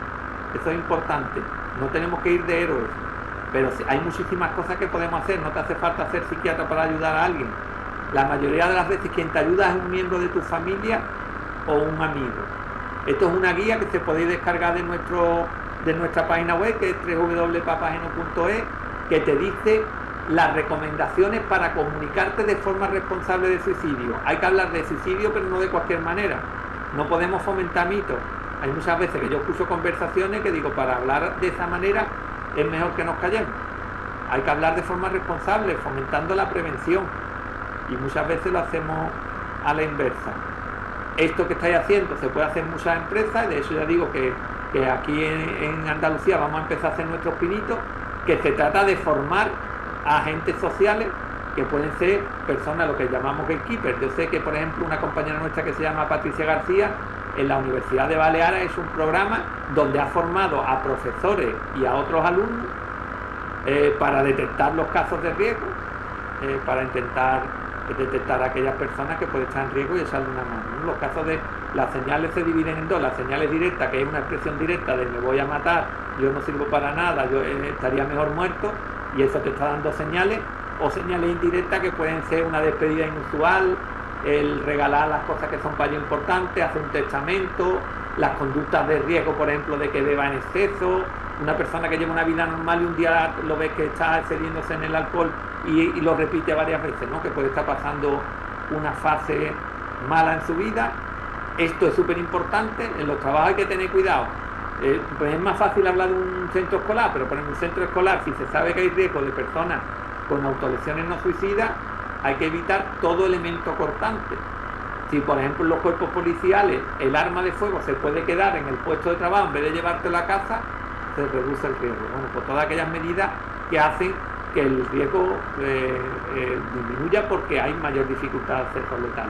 Eso es importante. No tenemos que ir de héroes, pero hay muchísimas cosas que podemos hacer. No te hace falta ser psiquiatra para ayudar a alguien. La mayoría de las veces quien te ayuda es un miembro de tu familia o un amigo. Esto es una guía que se podéis descargar de nuestra página web, que es www.papageno.es, que te dice las recomendaciones para comunicarte de forma responsable de suicidio. Hay que hablar de suicidio, pero no de cualquier manera. No podemos fomentar mitos. Hay muchas veces que yo escucho conversaciones que digo, para hablar de esa manera es mejor que nos callemos. Hay que hablar de forma responsable, fomentando la prevención. Y muchas veces lo hacemos a la inversa. Esto que estáis haciendo se puede hacer en muchas empresas, de hecho ya digo que aquí en Andalucía vamos a empezar a hacer nuestros pinitos, que se trata de formar a agentes sociales que pueden ser personas, lo que llamamos gatekeepers. Yo sé que, por ejemplo, una compañera nuestra que se llama Patricia García, en la Universidad de Baleares es un programa donde ha formado a profesores y a otros alumnos para detectar los casos de riesgo, para intentar detectar a aquellas personas que pueden estar en riesgo y echarle una mano. Los casos de las señales se dividen en dos: las señales directas, que es una expresión directa de me voy a matar, yo no sirvo para nada, yo estaría mejor muerto, y eso te está dando señales, o señales indirectas que pueden ser una despedida inusual, el regalar las cosas que son para ello importantes, hacer un testamento, las conductas de riesgo, por ejemplo, de que beba en exceso, una persona que lleva una vida normal y un día lo ves que está excediéndose en el alcohol y lo repite varias veces, ¿no? Que puede estar pasando una fase mala en su vida. Esto es súper importante. En los trabajos hay que tener cuidado. Pues es más fácil hablar de un centro escolar, pero en un centro escolar, si se sabe que hay riesgo de personas con autolesiones no suicidas, hay que evitar todo elemento cortante. Si, por ejemplo, en los cuerpos policiales el arma de fuego se puede quedar en el puesto de trabajo en vez de llevártelo a casa, se reduce el riesgo. Bueno, pues todas aquellas medidas que hacen que el riesgo disminuya porque hay mayor dificultad de acceso letal.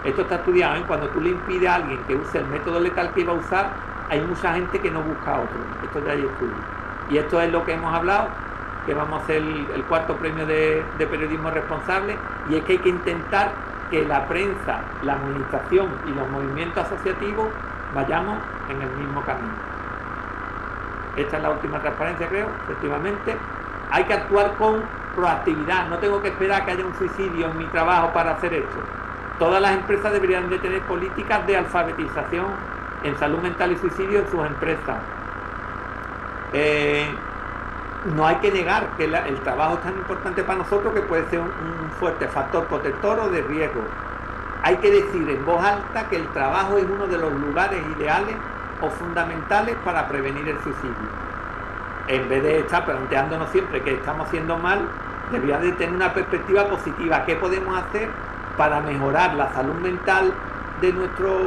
Esto está estudiado, ¿eh? Cuando tú le impides a alguien que use el método letal que iba a usar, hay mucha gente que no busca otro. Esto ya hay estudios. Y esto es lo que hemos hablado, que vamos a hacer el cuarto premio de periodismo responsable, y es que hay que intentar que la prensa, la administración y los movimientos asociativos vayamos en el mismo camino. Esta es la última transparencia, creo, efectivamente. Hay que actuar con proactividad. No tengo que esperar que haya un suicidio en mi trabajo para hacer esto. Todas las empresas deberían de tener políticas de alfabetización en salud mental y suicidio en sus empresas. No hay que negar que el trabajo es tan importante para nosotros que puede ser un fuerte factor protector o de riesgo. Hay que decir en voz alta que el trabajo es uno de los lugares ideales o fundamentales para prevenir el suicidio. En vez de estar planteándonos siempre que estamos haciendo mal, debería de tener una perspectiva positiva. ¿Qué podemos hacer para mejorar la salud mental de nuestros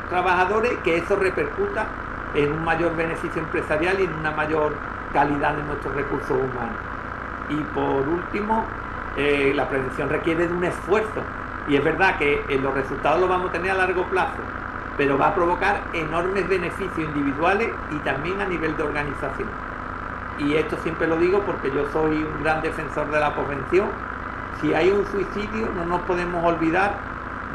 trabajadores? Que eso repercuta en un mayor beneficio empresarial y en una mayor calidad de nuestros recursos humanos. Y por último, la prevención requiere de un esfuerzo. Y es verdad que los resultados los vamos a tener a largo plazo, pero va a provocar enormes beneficios individuales y también a nivel de organización. Y esto siempre lo digo porque yo soy un gran defensor de la prevención. Si hay un suicidio, no nos podemos olvidar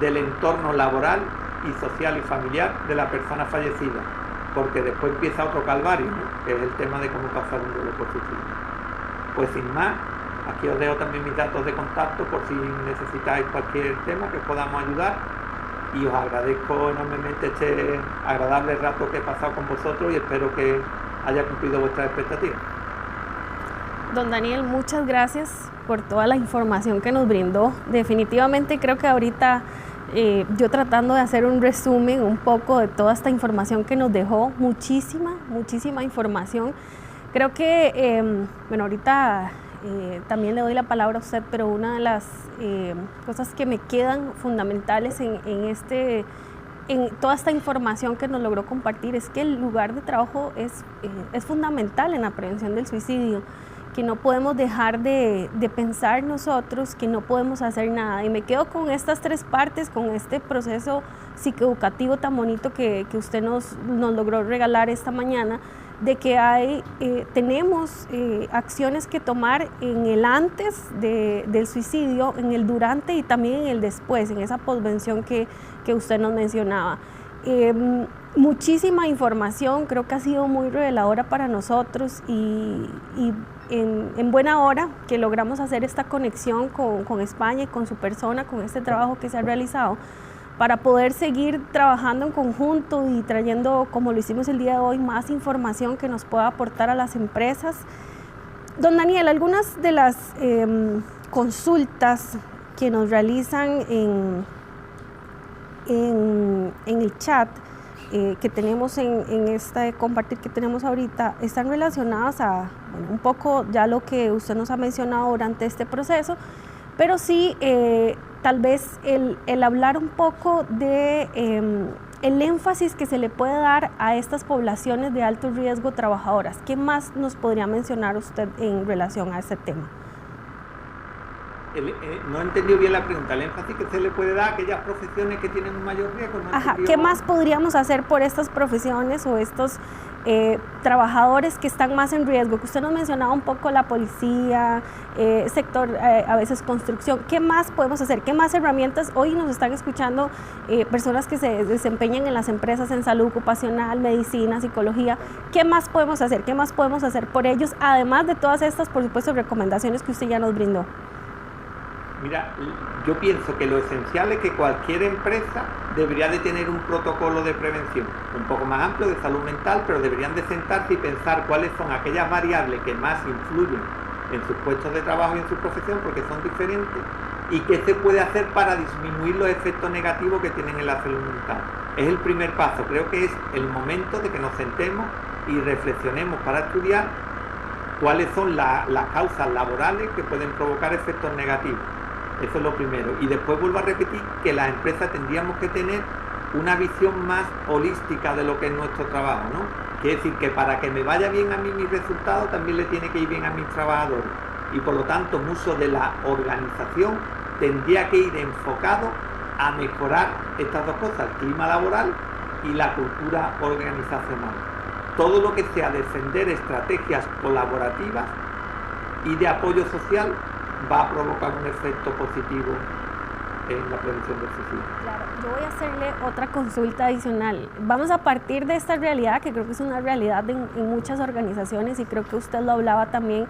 del entorno laboral y social y familiar de la persona fallecida, porque después empieza otro calvario, ¿no? Que es el tema de cómo pasar un duelo por suicidio. Pues sin más, aquí os dejo también mis datos de contacto por si necesitáis cualquier tema que podamos ayudar, y os agradezco enormemente este agradable rato que he pasado con vosotros y espero que haya cumplido vuestras expectativas. Don Daniel, muchas gracias por toda la información que nos brindó. Definitivamente creo que ahorita yo tratando de hacer un resumen un poco de toda esta información que nos dejó, muchísima información. Creo que, bueno, ahorita también le doy la palabra a usted, pero una de las cosas que me quedan fundamentales en toda esta información que nos logró compartir es que el lugar de trabajo es fundamental en la prevención del suicidio, que no podemos dejar de pensar nosotros que no podemos hacer nada. Y me quedo con estas tres partes, con este proceso psicoeducativo tan bonito que usted nos logró regalar esta mañana, de que tenemos acciones que tomar en el antes del suicidio, en el durante y también en el después, en esa posvención que usted nos mencionaba. Muchísima información, creo que ha sido muy reveladora para nosotros y en buena hora que logramos hacer esta conexión con España y con su persona, con este trabajo que se ha realizado, para poder seguir trabajando en conjunto y trayendo, como lo hicimos el día de hoy, más información que nos pueda aportar a las empresas. Don Daniel, algunas de las consultas que nos realizan en el chat que tenemos en este compartir que tenemos ahorita están relacionadas a un poco ya lo que usted nos ha mencionado durante este proceso, pero sí tal vez el hablar un poco de el énfasis que se le puede dar a estas poblaciones de alto riesgo trabajadoras. ¿Qué más nos podría mencionar usted en relación a este tema? No he entendido bien la pregunta. ¿El énfasis que se le puede dar a aquellas profesiones que tienen un mayor riesgo? ¿Qué más podríamos hacer por estas profesiones o estos trabajadores que están más en riesgo? Que usted nos mencionaba un poco la policía, sector a veces construcción. ¿Qué más podemos hacer? ¿Qué más herramientas? Hoy nos están escuchando personas que se desempeñan en las empresas en salud ocupacional, medicina, psicología. ¿Qué más podemos hacer? ¿Qué más podemos hacer por ellos? Además de todas estas, por supuesto, recomendaciones que usted ya nos brindó. Mira, yo pienso que lo esencial es que cualquier empresa debería de tener un protocolo de prevención, un poco más amplio de salud mental, pero deberían de sentarse y pensar cuáles son aquellas variables que más influyen en sus puestos de trabajo y en su profesión, porque son diferentes, y qué se puede hacer para disminuir los efectos negativos que tienen en la salud mental. Es el primer paso. Creo que es el momento de que nos sentemos y reflexionemos para estudiar cuáles son las causas laborales que pueden provocar efectos negativos. Eso es lo primero. Y después vuelvo a repetir que las empresas tendríamos que tener una visión más holística de lo que es nuestro trabajo, ¿no? Quiere decir que para que me vaya bien a mí mi resultado, también le tiene que ir bien a mis trabajadores. Y por lo tanto, mucho de la organización tendría que ir enfocado a mejorar estas dos cosas, el clima laboral y la cultura organizacional. Todo lo que sea defender estrategias colaborativas y de apoyo social va a provocar un efecto positivo en la prevención del suicidio. Claro, yo voy a hacerle otra consulta adicional. Vamos a partir de esta realidad, que creo que es una realidad en muchas organizaciones, y creo que usted lo hablaba también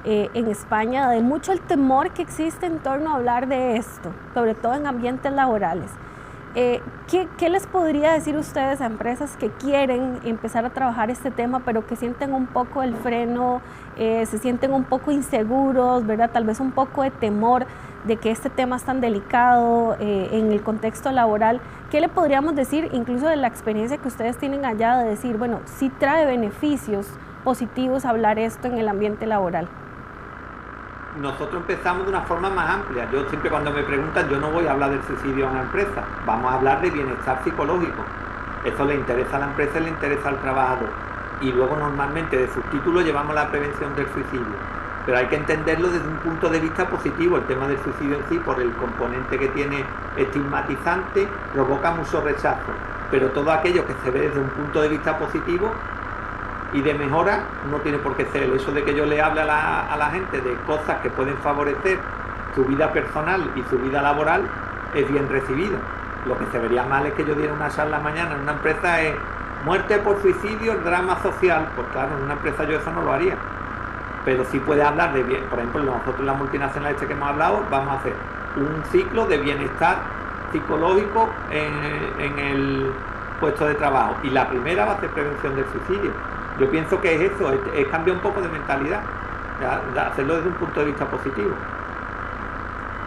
en España, de mucho el temor que existe en torno a hablar de esto, sobre todo en ambientes laborales. ¿Qué les podría decir ustedes a empresas que quieren empezar a trabajar este tema, pero que sienten un poco el freno, se sienten un poco inseguros, ¿verdad? Tal vez un poco de temor de que este tema es tan delicado en el contexto laboral? ¿Qué le podríamos decir, incluso de la experiencia que ustedes tienen allá, de decir, bueno, sí trae beneficios positivos hablar esto en el ambiente laboral? Nosotros empezamos de una forma más amplia. Yo siempre, cuando me preguntan, yo no voy a hablar del suicidio a una empresa, vamos a hablar de bienestar psicológico. Eso le interesa a la empresa y le interesa al trabajador. Y luego normalmente de subtítulo llevamos la prevención del suicidio. Pero hay que entenderlo desde un punto de vista positivo. El tema del suicidio en sí, por el componente que tiene estigmatizante, provoca mucho rechazo. Pero todo aquello que se ve desde un punto de vista positivo y de mejora no tiene por qué ser. El hecho de que yo le hable a la gente de cosas que pueden favorecer su vida personal y su vida laboral es bien recibido. Lo que se vería mal es que yo diera una charla mañana en una empresa es muerte por suicidio, el drama social. Pues claro, en una empresa yo eso no lo haría. Pero sí puede hablar de bien. Por ejemplo, nosotros en la multinacional que hemos hablado vamos a hacer un ciclo de bienestar psicológico en el puesto de trabajo. Y la primera va a ser prevención del suicidio. Yo pienso que es eso, es cambiar un poco de mentalidad, hacerlo desde un punto de vista positivo.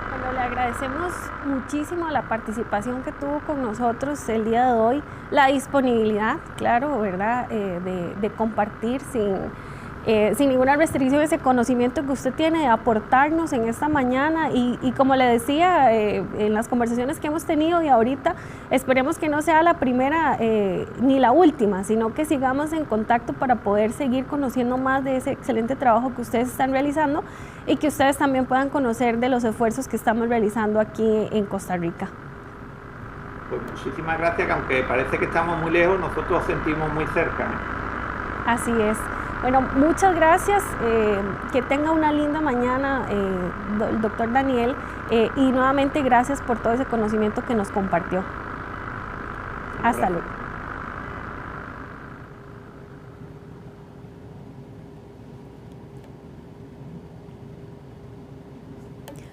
Bueno, le agradecemos muchísimo la participación que tuvo con nosotros el día de hoy, la disponibilidad, claro, ¿verdad?, de compartir sin ninguna restricción ese conocimiento que usted tiene, de aportarnos en esta mañana y como le decía en las conversaciones que hemos tenido y ahorita, esperemos que no sea la primera ni la última, sino que sigamos en contacto para poder seguir conociendo más de ese excelente trabajo que ustedes están realizando y que ustedes también puedan conocer de los esfuerzos que estamos realizando aquí en Costa Rica. Pues muchísimas gracias, que aunque parece que estamos muy lejos, nosotros nos sentimos muy cerca. Así es. Bueno, muchas gracias, que tenga una linda mañana el doctor Daniel, y nuevamente gracias por todo ese conocimiento que nos compartió. Hasta luego.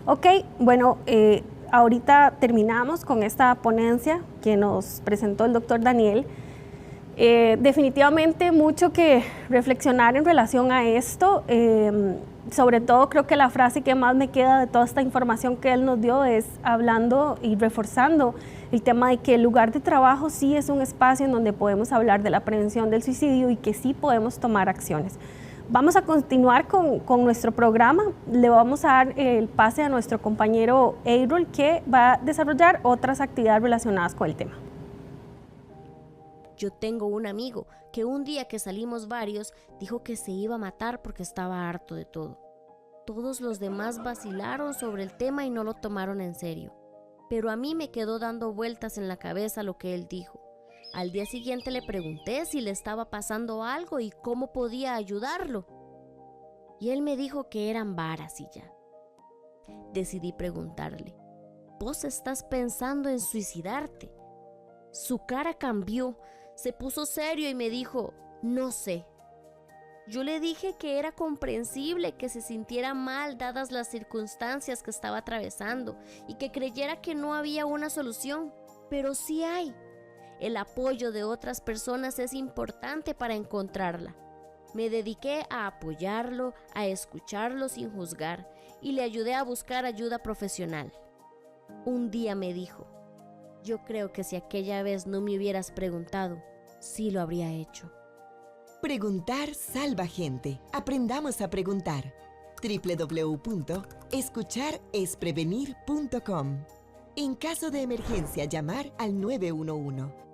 Ok, bueno, ahorita terminamos con esta ponencia que nos presentó el doctor Daniel. Definitivamente mucho que reflexionar en relación a esto. sobre todo creo que la frase que más me queda de toda esta información que él nos dio es hablando y reforzando el tema de que el lugar de trabajo sí es un espacio en donde podemos hablar de la prevención del suicidio y que sí podemos tomar acciones. Vamos a continuar con nuestro programa. Le vamos a dar el pase a nuestro compañero Eirol, que va a desarrollar otras actividades relacionadas con el tema. Yo tengo un amigo que un día que salimos varios dijo que se iba a matar porque estaba harto de todo. Todos los demás vacilaron sobre el tema y no lo tomaron en serio. Pero a mí me quedó dando vueltas en la cabeza lo que él dijo. Al día siguiente le pregunté si le estaba pasando algo y cómo podía ayudarlo. Y él me dijo que eran varas y ya. Decidí preguntarle, ¿vos estás pensando en suicidarte? Su cara cambió, se puso serio y me dijo, no sé. Yo le dije que era comprensible que se sintiera mal dadas las circunstancias que estaba atravesando y que creyera que no había una solución, pero sí hay. El apoyo de otras personas es importante para encontrarla. Me dediqué a apoyarlo, a escucharlo sin juzgar y le ayudé a buscar ayuda profesional. Un día me dijo, yo creo que si aquella vez no me hubieras preguntado, sí lo habría hecho. Preguntar salva gente. Aprendamos a preguntar. www.escucharesprevenir.com. En caso de emergencia, llamar al 911.